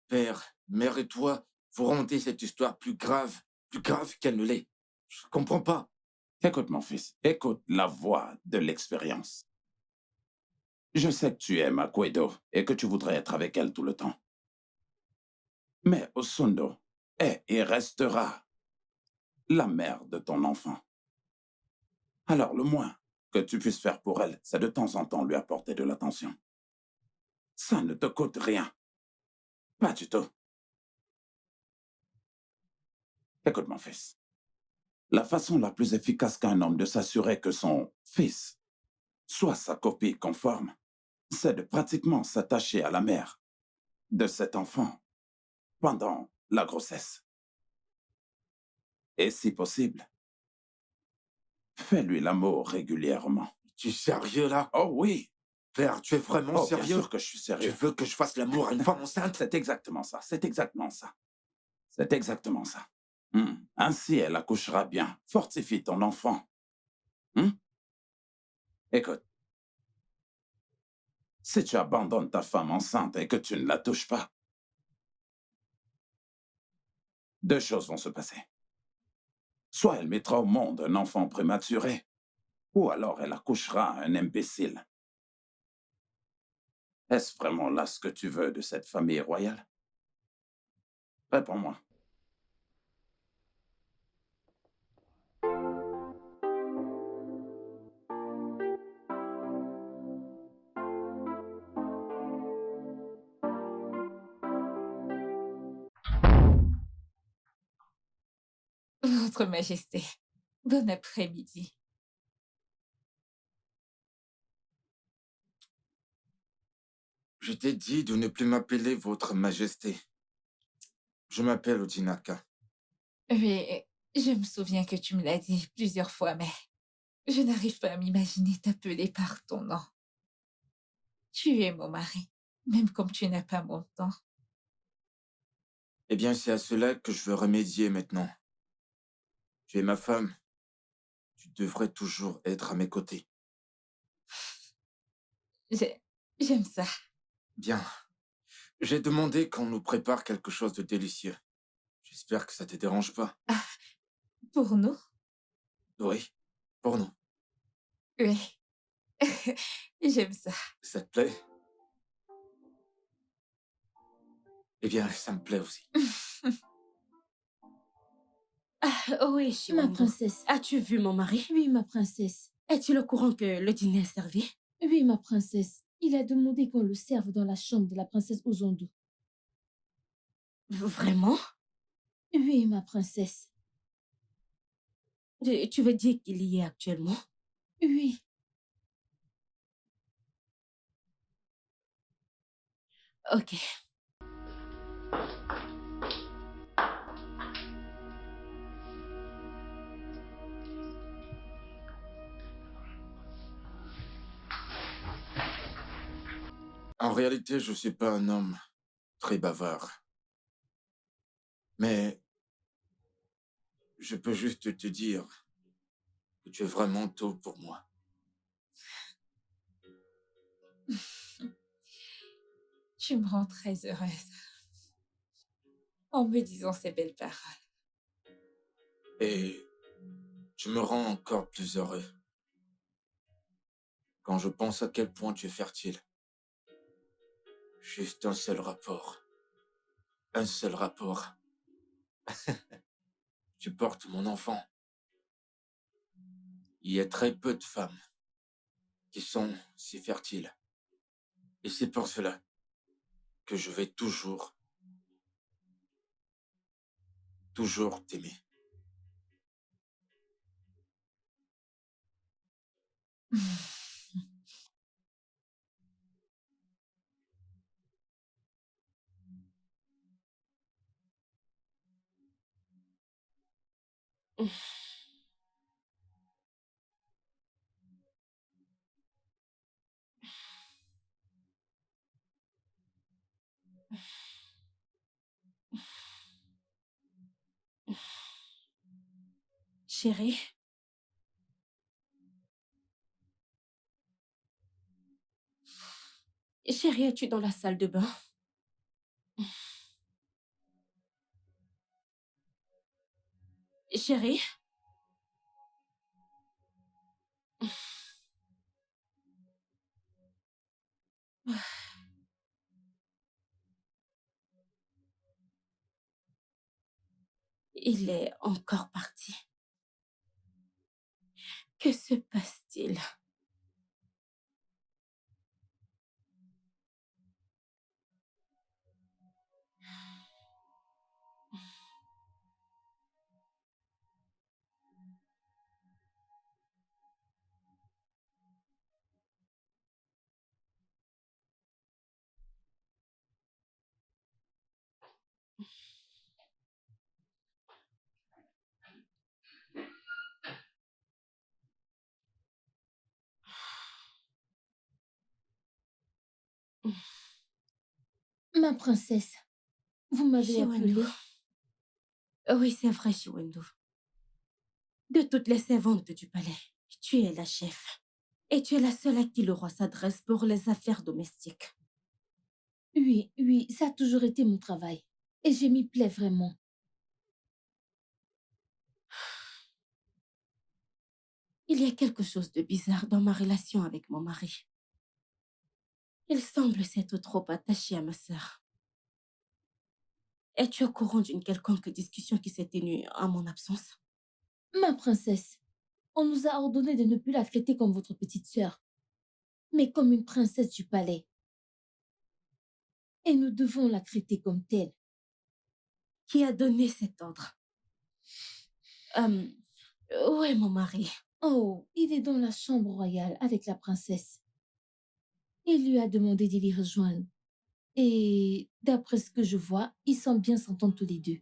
Père, mère et toi, vous rendez cette histoire plus grave qu'elle ne l'est. Je ne comprends pas. Écoute, mon fils, écoute la voix de l'expérience. Je sais que tu aimes Akwedo et que tu voudrais être avec elle tout le temps. Mais Ozondo est et restera la mère de ton enfant. Alors le moins que tu puisses faire pour elle, c'est de temps en temps lui apporter de l'attention. Ça ne te coûte rien. Pas du tout. Écoute, mon fils. La façon la plus efficace qu'un homme de s'assurer que son fils soit sa copie conforme, c'est de pratiquement s'attacher à la mère de cet enfant pendant la grossesse. Et si possible, fais-lui l'amour régulièrement. Tu es sérieux là? Oh oui. Père, tu es vraiment sérieux? Bien sûr que je suis sérieux. Tu veux que je fasse l'amour à une femme enceinte? C'est exactement ça, c'est exactement ça. C'est exactement ça. Ainsi, elle accouchera bien. Fortifie ton enfant. Écoute, si tu abandonnes ta femme enceinte et que tu ne la touches pas, deux choses vont se passer. Soit elle mettra au monde un enfant prématuré, ou alors elle accouchera un imbécile. Est-ce vraiment là ce que tu veux de cette famille royale? Réponds-moi. Votre Majesté, bon après-midi. Je t'ai dit de ne plus m'appeler Votre Majesté. Je m'appelle Odinaka. Oui, je me souviens que tu me l'as dit plusieurs fois, mais je n'arrive pas à m'imaginer t'appeler par ton nom. Tu es mon mari, même comme tu n'as pas mon temps. Eh bien, c'est à cela que je veux remédier maintenant. Tu es ma femme. Tu devrais toujours être à mes côtés. J'aime ça. Bien. J'ai demandé qu'on nous prépare quelque chose de délicieux. J'espère que ça te dérange pas. Pour nous? Oui, pour nous. Oui. J'aime ça. Ça te plaît? Eh bien, ça me plaît aussi. Oui, Ma Chiwendo. princesse. As-tu vu mon mari? Oui, ma princesse. Es-tu au courant que le dîner est servi? Oui, ma princesse. Il a demandé qu'on le serve dans la chambre de la princesse Ozondu. Vraiment? Oui, ma princesse. Tu veux dire qu'il y est actuellement? Oui. Ok. En réalité, je suis pas un homme très bavard. Mais je peux juste te dire que tu es vraiment tôt pour moi. Tu me rends très heureuse en me disant ces belles paroles. Et tu me rends encore plus heureux quand je pense à quel point tu es fertile. Juste un seul rapport. Un seul rapport. Tu portes mon enfant. Il y a très peu de femmes qui sont si fertiles. Et c'est pour cela que je vais toujours t'aimer. Chérie? Chérie, es-tu dans la salle de bain? Chérie? Il est encore parti. Que se passe-t-il? Ma princesse, vous m'avez appelée. Chiwendo. Oui, c'est vrai, Chiwendo. De toutes les servantes du palais, tu es la chef. Et tu es la seule à qui le roi s'adresse pour les affaires domestiques. Oui, oui, ça a toujours été mon travail. Et je m'y plais vraiment. Il y a quelque chose de bizarre dans ma relation avec mon mari. Il semble s'être trop attaché à ma sœur. Es-tu au courant d'une quelconque discussion qui s'est tenue en mon absence? Ma princesse, on nous a ordonné de ne plus la traiter comme votre petite sœur, mais comme une princesse du palais. Et nous devons la traiter comme telle. Qui a donné cet ordre? Où est mon mari? Oh, il est dans la chambre royale avec la princesse. Il lui a demandé de les rejoindre. Et d'après ce que je vois, ils semblent bien s'entendre tous les deux.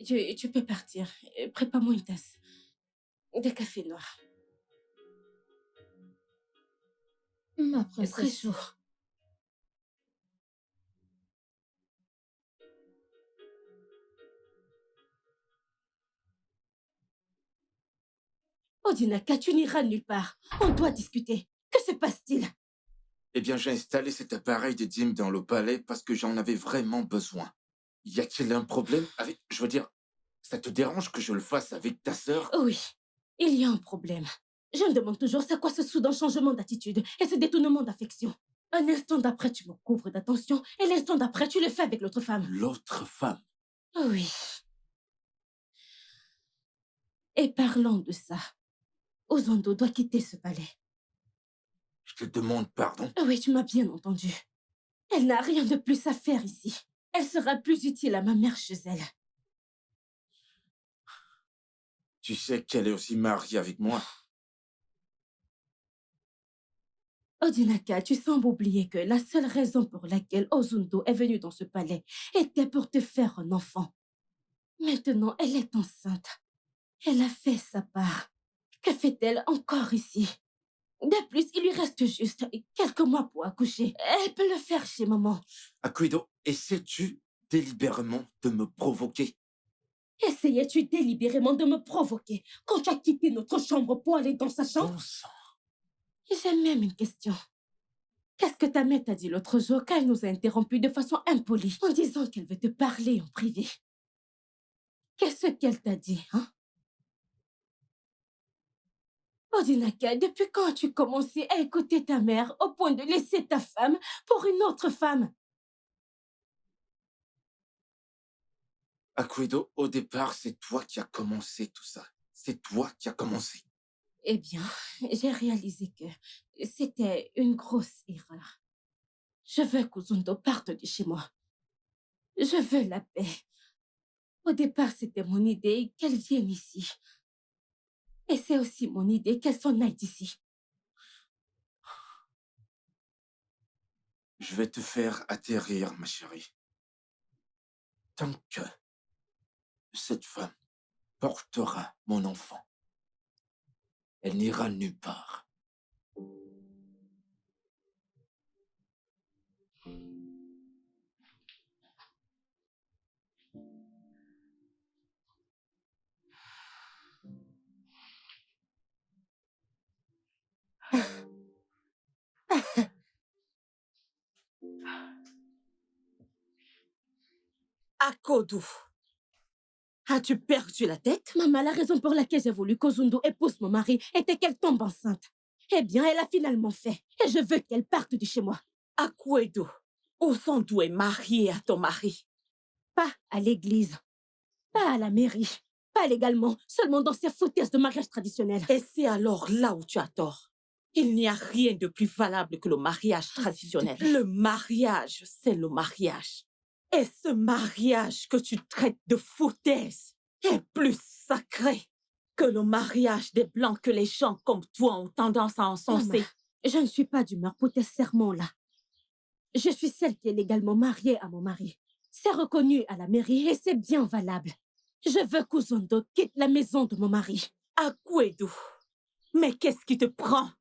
Tu peux partir. Prépare-moi une tasse de café noir. Ma Très princesse. chaud. Odinaka, tu n'iras nulle part. On doit discuter. Que se passe-t-il? Eh bien, j'ai installé cet appareil de dîme dans le palais parce que j'en avais vraiment besoin. Y a-t-il un problème avec... Je veux dire, ça te dérange que je le fasse avec ta sœur? Oui, il y a un problème. Je me demande toujours c'est quoi ce soudain changement d'attitude et ce détournement d'affection. Un instant d'après, tu me couvres d'attention et l'instant d'après, tu le fais avec l'autre femme. L'autre femme? Oui. Et parlant de ça, Ozondo doit quitter ce palais. Je te demande pardon. Oui, tu m'as bien entendu. Elle n'a rien de plus à faire ici. Elle sera plus utile à ma mère chez elle. Tu sais qu'elle est aussi mariée avec moi. Odinaka, tu sembles oublier que la seule raison pour laquelle Ozundo est venue dans ce palais était pour te faire un enfant. Maintenant, elle est enceinte. Elle a fait sa part. Que fait-elle encore ici? De plus, il lui reste juste quelques mois pour accoucher. Elle peut le faire chez maman. Akuido, essaies-tu délibérément de me provoquer? Essayais-tu délibérément de me provoquer quand tu as quitté notre chambre pour aller dans sa chambre? Bon sang. J'ai même une question. Qu'est-ce que ta mère t'a dit l'autre jour quand elle nous a interrompus de façon impolie en disant qu'elle veut te parler en privé? Qu'est-ce qu'elle t'a dit, hein? Odinaka, depuis quand as-tu commencé à écouter ta mère au point de laisser ta femme pour une autre femme? Akuido, au départ, c'est toi qui as commencé tout ça. C'est toi qui as commencé. Eh bien, j'ai réalisé que c'était une grosse erreur. Je veux qu'Ozundo parte de chez moi. Je veux la paix. Au départ, c'était mon idée qu'elle vienne ici. Et c'est aussi mon idée qu'elle s'en aille d'ici. Je vais te faire atterrir, ma chérie. Tant que cette femme portera mon enfant, elle n'ira nulle part. Akodo, as-tu perdu la tête? Maman, la raison pour laquelle j'ai voulu qu'Ozundo épouse mon mari était qu'elle tombe enceinte. Eh bien, elle a finalement fait. Et je veux qu'elle parte de chez moi. Akuedo, Ozondo est marié à ton mari. Pas à l'église. Pas à la mairie. Pas légalement. Seulement dans ces foutaises de mariage traditionnel. Et c'est alors là où tu as tort. Il n'y a rien de plus valable que le mariage traditionnel. Le mariage, c'est le mariage. Et ce mariage que tu traites de foutaise est plus sacré que le mariage des Blancs que les gens comme toi ont tendance à encenser. Maman, je ne suis pas d'humeur pour tes sermons-là. Je suis celle qui est légalement mariée à mon mari. C'est reconnu à la mairie et c'est bien valable. Je veux qu'Ozondo quitte la maison de mon mari. Akuedo, mais qu'est-ce qui te prend?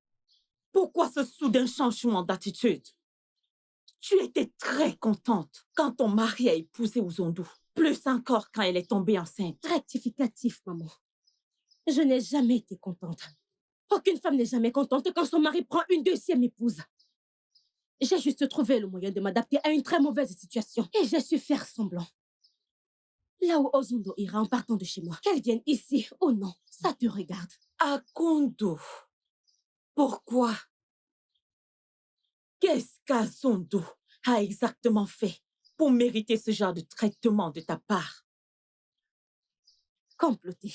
Pourquoi ce soudain changement d'attitude? Tu étais très contente quand ton mari a épousé Ozondo. Plus encore quand elle est tombée enceinte. Rectificatif, maman. Je n'ai jamais été contente. Aucune femme n'est jamais contente quand son mari prend une deuxième épouse. J'ai juste trouvé le moyen de m'adapter à une très mauvaise situation. Et j'ai su faire semblant. Là où Ozundo ira en partant de chez moi, qu'elle vienne ici ou non, ça te regarde. Akondo, pourquoi? Qu'est-ce qu'Azondo a exactement fait pour mériter ce genre de traitement de ta part? Comploter,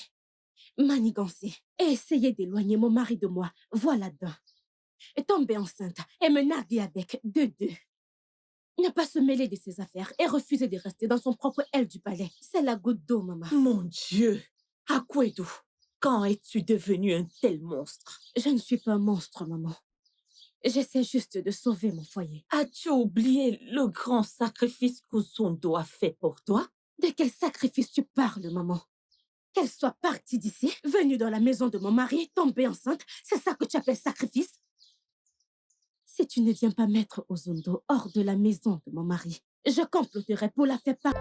manigancer et essayer d'éloigner mon mari de moi, voilà d'un. Tomber enceinte et me narguer avec deux. n'a pas se mêler de ses affaires et refuser de rester dans son propre aile du palais. C'est la goutte d'eau, maman. Mon Dieu! Akwedo, quand es-tu devenu un tel monstre? Je ne suis pas un monstre, maman. J'essaie juste de sauver mon foyer. As-tu oublié le grand sacrifice qu'Ozondo a fait pour toi? De quel sacrifice tu parles, maman? Qu'elle soit partie d'ici, venue dans la maison de mon mari, tombée enceinte, c'est ça que tu appelles sacrifice? Si tu ne viens pas mettre Ozondo hors de la maison de mon mari, je comploterai pour la faire part.